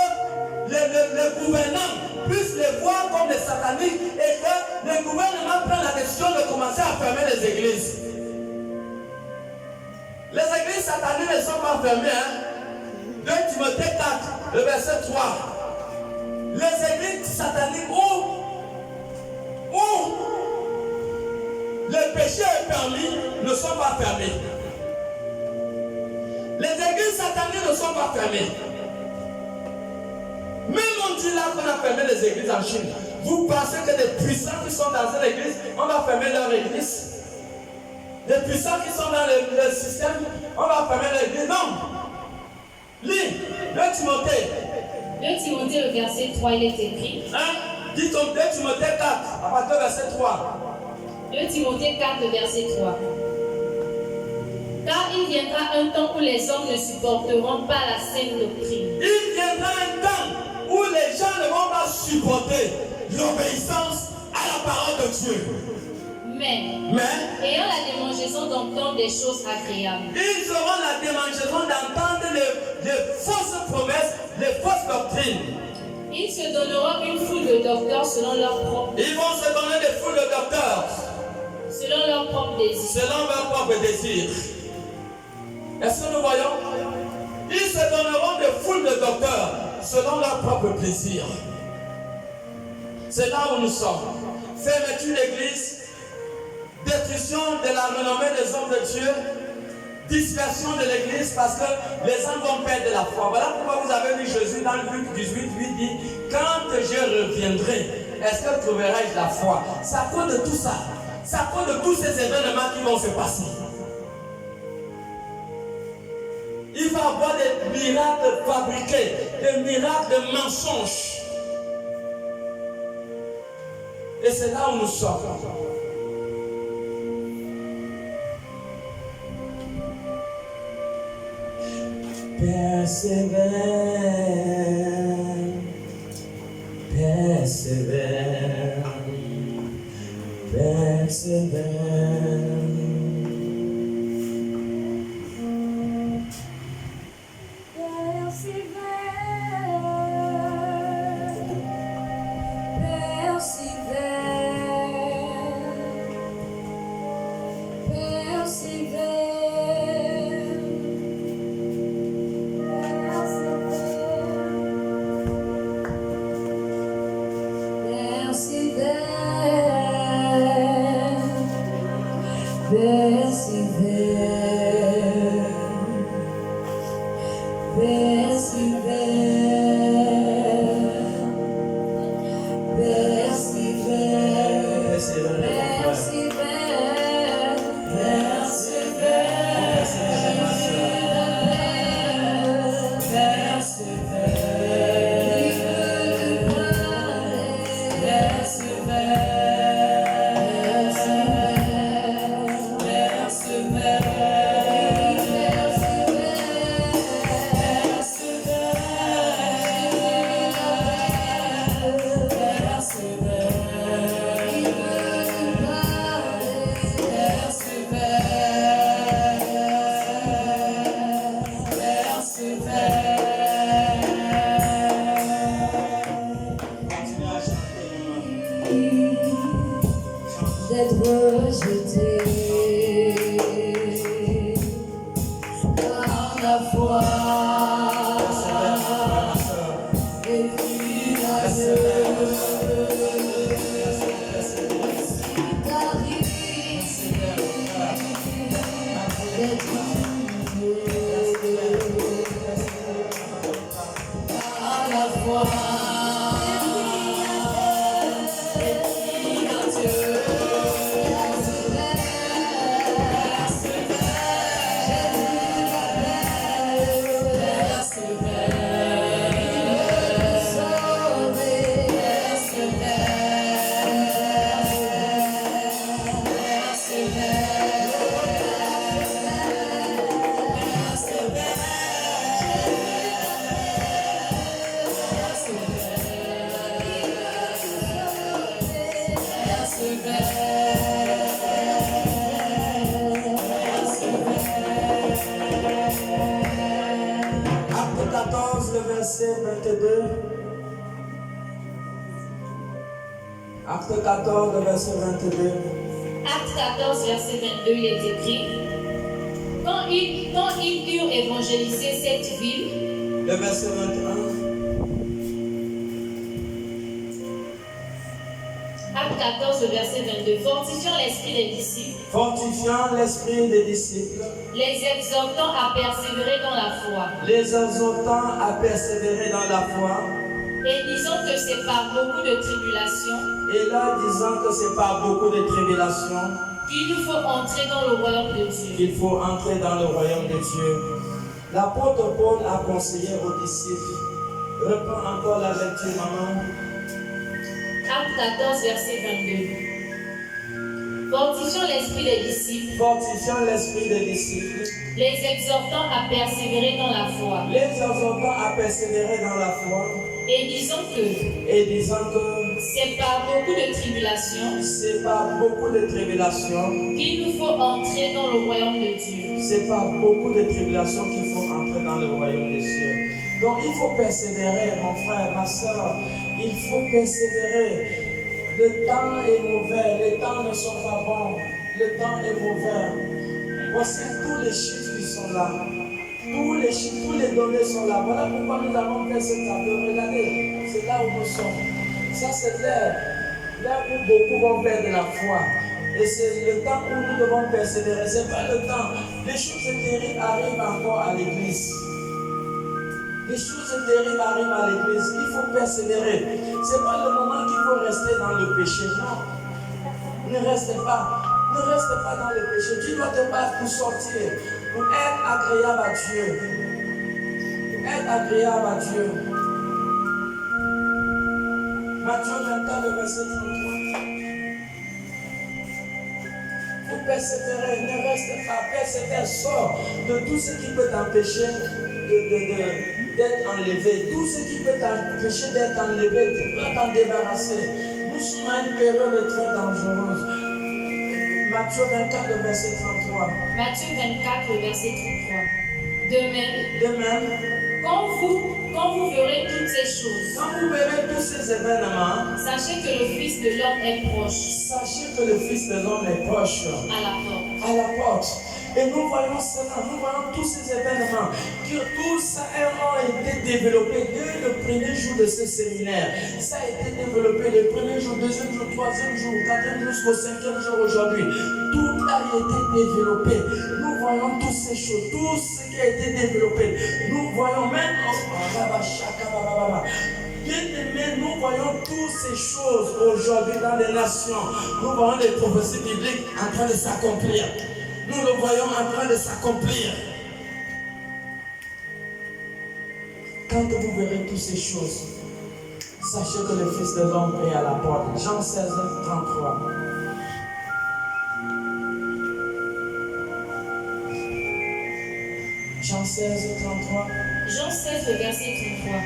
les gouvernants puissent les voir comme des sataniques et que les gouvernements prennent la décision de commencer à fermer les églises. Les églises sataniques ne sont pas fermées. 2 Timothée 4, le verset 3. Les églises sataniques où le péché est permis ne sont pas fermées. Les églises sataniques ne sont pas fermées. Même on dit là qu'on a fermé les églises en Chine. Vous pensez que des puissants qui sont dans une église, on va fermer leur église? Des puissants qui sont dans le système, on va fermer l'église? Non. Lis 2 Timothée. 2 Timothée, le verset 3, il est écrit. Dis 2 Timothée 4, à partir du verset 3. 2 Timothée 4, le verset 3. Car il viendra un temps où les hommes ne supporteront pas la saine doctrine. Il viendra un temps où les gens ne vont pas supporter l'obéissance à la parole de Dieu. Mais ayant la démangeaison d'entendre des choses agréables. Ils auront la démangeaison d'entendre les fausses promesses, les fausses doctrines. Ils se donneront une foule de docteurs selon leur propre. Ils vont se donner des foules de docteurs. Selon leur propre désir. Selon leur propre désir. Est-ce que nous voyons? Ils se donneront des foules de docteurs selon leur propre plaisir. C'est là où nous sommes. Fermeture d'église, destruction de la renommée des hommes de Dieu, dispersion de l'église parce que les hommes vont perdre la foi. Voilà pourquoi vous avez vu Jésus dans Luc 18, 8 dit, quand je reviendrai, est-ce que trouverai-je la foi? C'est à cause de tout ça. C'est à cause de tous ces événements qui vont se passer. Il va y avoir des miracles fabriqués, des miracles de mensonges. Et c'est là où nous sommes. Persévère, persévère, persévère. À la fois. Acte 14, le verset 22. Acte 14, le verset 22. Acte 14, verset 22, il est écrit: Quand ils eurent évangélisé cette ville, Le verset 21. Acte 14, verset 22, fortifiant l'esprit des disciples, Fortifiant l'esprit des disciples, les exhortant à persévérer dans la foi, les exhortant à persévérer dans la foi, et disant que c'est par beaucoup de tribulations et là disant que c'est par beaucoup de tribulations qu'il nous faut entrer dans le royaume de Dieu. qu'il faut entrer dans le royaume de Dieu. L'apôtre Paul a conseillé aux disciples. Reprends encore la lecture, maman. Acte 14, verset 22. Fortifiant l'esprit des disciples, Fortifiant l'esprit des disciples, les exhortant à persévérer dans la foi, les exhortant à persévérer dans la foi, et disant que et disant que c'est par beaucoup de tribulations c'est par beaucoup de tribulations, qu'il nous faut entrer dans le royaume de Dieu. c'est par beaucoup de tribulations qu'il faut entrer dans le royaume des cieux. Donc il faut persévérer, mon frère, ma soeur, il faut persévérer. Le temps est mauvais, les temps ne sont pas bons, le temps est mauvais. Voici tous les chiffres qui sont là. Tous les chiffres, tous les données sont là. Voilà pourquoi nous avons fait cette table. Regardez, c'est là où nous sommes. Ça, c'est l'heure où beaucoup vont perdre la foi. Et c'est le temps où nous devons persévérer. Ce n'est pas le temps. Les choses terribles arrivent encore à l'église. Les choses terribles arrivent à l'église. Il faut persévérer. Ce n'est pas le moment qu'il faut rester dans le péché. Non. Ne restez pas. Ne reste pas dans le péché. Tu dois te battre pour sortir, pour être agréable à Dieu. Pour être agréable à Dieu. Matthieu 24, le verset 33. Pour persévérer, ne reste pas, persévère, sors de tout ce qui peut t'empêcher d'être enlevé. Tout ce qui peut t'empêcher d'être enlevé, tu dois t'en débarrasser. Nous sommes à une période très dangereuse. Matthieu 24, le verset 33. Matthieu 24, le verset 33. De même, De même, quand vous verrez toutes ces choses, quand vous verrez tous ces événements, sachez que le Fils de l'homme est proche, sachez que le Fils de l'homme est proche, à la porte. à la porte. Et nous voyons cela, nous voyons tous ces événements, que tout ça a été développé dès le premier jour de ce séminaire. Ça a été développé le premier jour, deuxième jour, troisième jour, quatrième jour, jusqu'au cinquième jour aujourd'hui. Tout a été développé. Nous voyons toutes ces choses, tout ce qui a été développé. Nous voyons même bien-aimés, nous voyons toutes ces choses aujourd'hui dans les nations. Nous voyons les prophéties bibliques en train de s'accomplir. Nous le voyons en train de s'accomplir. Quand vous verrez toutes ces choses, sachez que le Fils de l'homme est à la porte. Jean 16, 33. Jean 16, 33. Jean 16, le verset 33.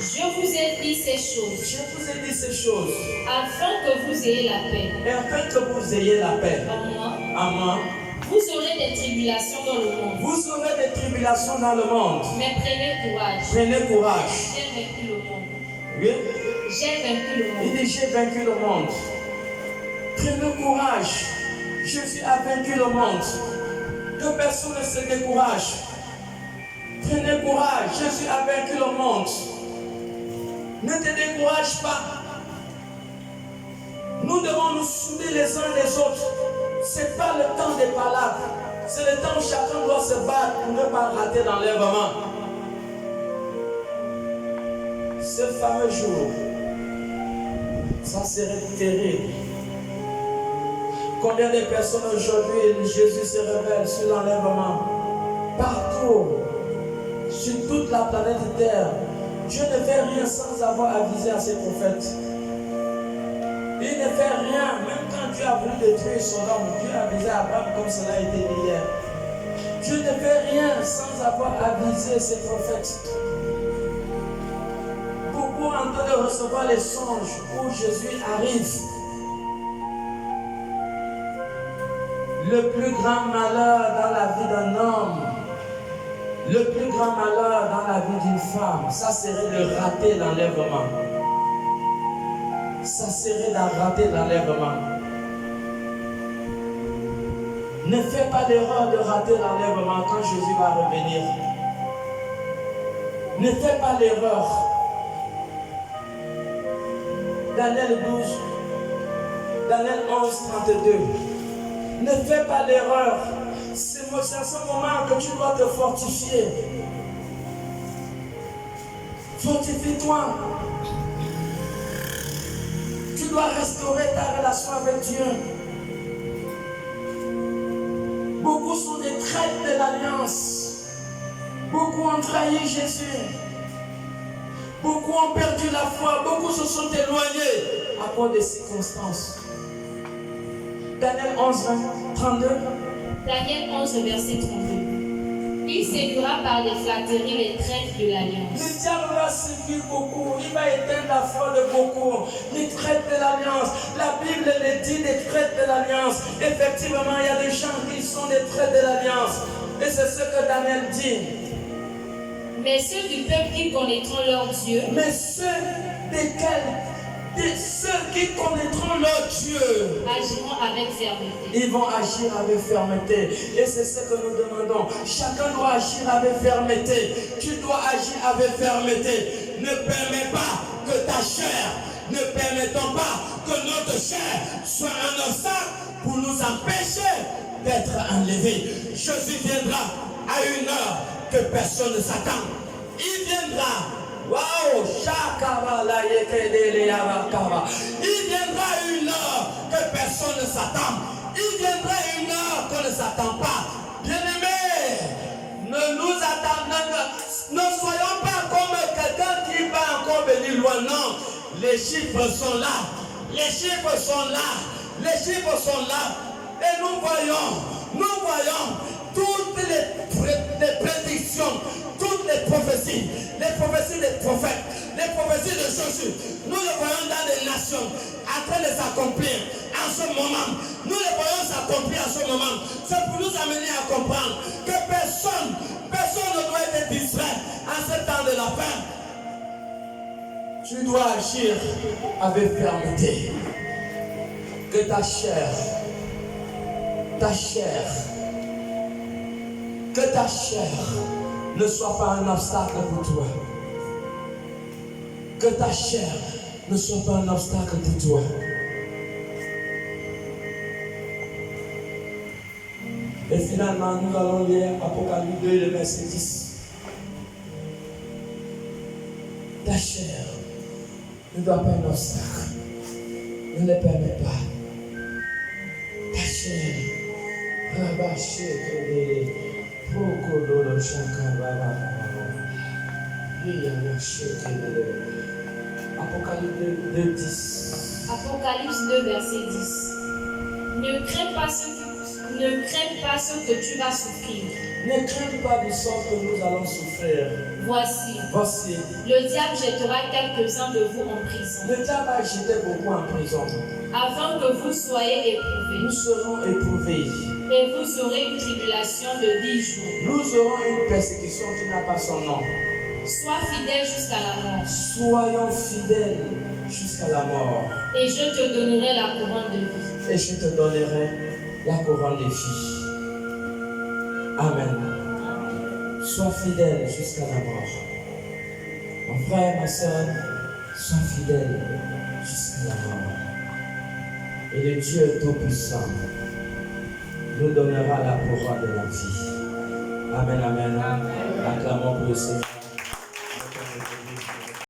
Je vous ai dit ces choses, Je vous ai dit ces choses, afin que vous ayez la paix. et afin que vous ayez la paix. En moi, En moi, vous aurez des tribulations dans le monde. vous aurez des tribulations dans le monde. Mais prenez courage. Prenez courage. J'ai vaincu le monde. Oui? J'ai vaincu le Il monde. dit, j'ai vaincu le monde. Prenez courage. Jésus a vaincu le monde. Que personne ne se décourage. Prenez courage. Jésus a vaincu le monde. Ne te décourage pas. Nous devons nous souder les uns des autres. Ce n'est pas le temps des palabres. C'est le temps où chacun doit se battre pour ne pas rater l'enlèvement. Ce fameux jour, ça serait terrible. Combien de personnes aujourd'hui, Jésus se révèle sur l'enlèvement? Partout, sur toute la planète Terre. Dieu ne fait rien sans avoir avisé à ses prophètes. Il ne fait rien, même quand Dieu a voulu détruire son homme, Dieu a avisé Abraham comme cela a été dit hier. Dieu ne fait rien sans avoir avisé ses prophètes. Beaucoup en train de recevoir les songes où Jésus arrive. Le plus grand malheur dans la vie d'un homme, le plus grand malheur dans la vie d'une femme, ça serait de rater l'enlèvement. Ça serait de rater l'enlèvement. Ne fais pas l'erreur de rater l'enlèvement quand Jésus va revenir. Ne fais pas l'erreur. Daniel 12, Daniel 11, 32. Ne fais pas l'erreur. C'est à ce moment que tu dois te fortifier. Fortifie-toi. Tu dois restaurer ta relation avec Dieu. Beaucoup sont des traîtres de l'alliance. Beaucoup ont trahi Jésus. Beaucoup ont perdu la foi. Beaucoup se sont éloignés à cause des circonstances. Daniel 11, 32. Daniel 11, verset 32. Il séduira par des flatteries les traîtres de l'alliance. Le diable va séduire beaucoup, il va éteindre la foi de beaucoup. Les traîtres de l'alliance, la Bible le dit, des traîtres de l'alliance. Effectivement, il y a des gens qui sont des traîtres de l'alliance. Et c'est ce que Daniel dit. Mais ceux du peuple qui connaîtront leur Dieu, Mais ceux qui connaîtront leur Dieu, agiront avec fermeté. ils vont agir avec fermeté. Et c'est ce que nous demandons. Chacun doit agir avec fermeté. Tu dois agir avec fermeté. Ne permets pas que ta chair, ne permettons pas que notre chair soit un obstacle pour nous empêcher d'être enlevés. Jésus viendra à une heure que personne ne s'attend. Il viendra. Waouh, il viendra une heure que personne ne s'attend. Il viendra une heure qu'on ne s'attend pas. Bien-aimés, ne soyons pas comme quelqu'un qui va encore venir loin. Non, les chiffres sont là. Les chiffres sont là. Les chiffres sont là. Et nous voyons toutes les prédictions, toutes les prophéties des prophètes, les prophéties de Jésus. Nous les voyons dans les nations en train de s'accomplir en ce moment. Nous les voyons s'accomplir en ce moment. C'est pour nous amener à comprendre que personne ne doit être distrait en ce temps de la fin. Tu dois agir avec fermeté. Que ta chair, que ta chair ne soit pas un obstacle pour toi. Que ta chair ne soit pas un obstacle pour toi. Et finalement, nous allons lire Apocalypse 2, le verset 10. Ta chair ne doit pas un obstacle. Ne le permets pas. Ta chair. Apocalypse 2, 10. Apocalypse 2, verset 10. Ne crains pas ce que tu vas souffrir. Ne crains pas du sort que nous allons souffrir. Voici, le diable jettera quelques-uns de vous en prison. Le diable a jeté beaucoup en prison. Afin que vous soyez éprouvés. Nous serons éprouvés. Et vous aurez une tribulation de 10 jours. Nous aurons une persécution qui n'a pas son nom. Sois fidèle jusqu'à la mort. Soyons fidèles jusqu'à la mort. Et je te donnerai la couronne de vie. Et je te donnerai la couronne de vie. Amen. Sois fidèle jusqu'à la mort. Mon frère, ma soeur, sois fidèle jusqu'à la mort. Et le Dieu Tout-Puissant nous donnera la pouvoir de la vie. Amen, amen. Acclamons pour le Seigneur.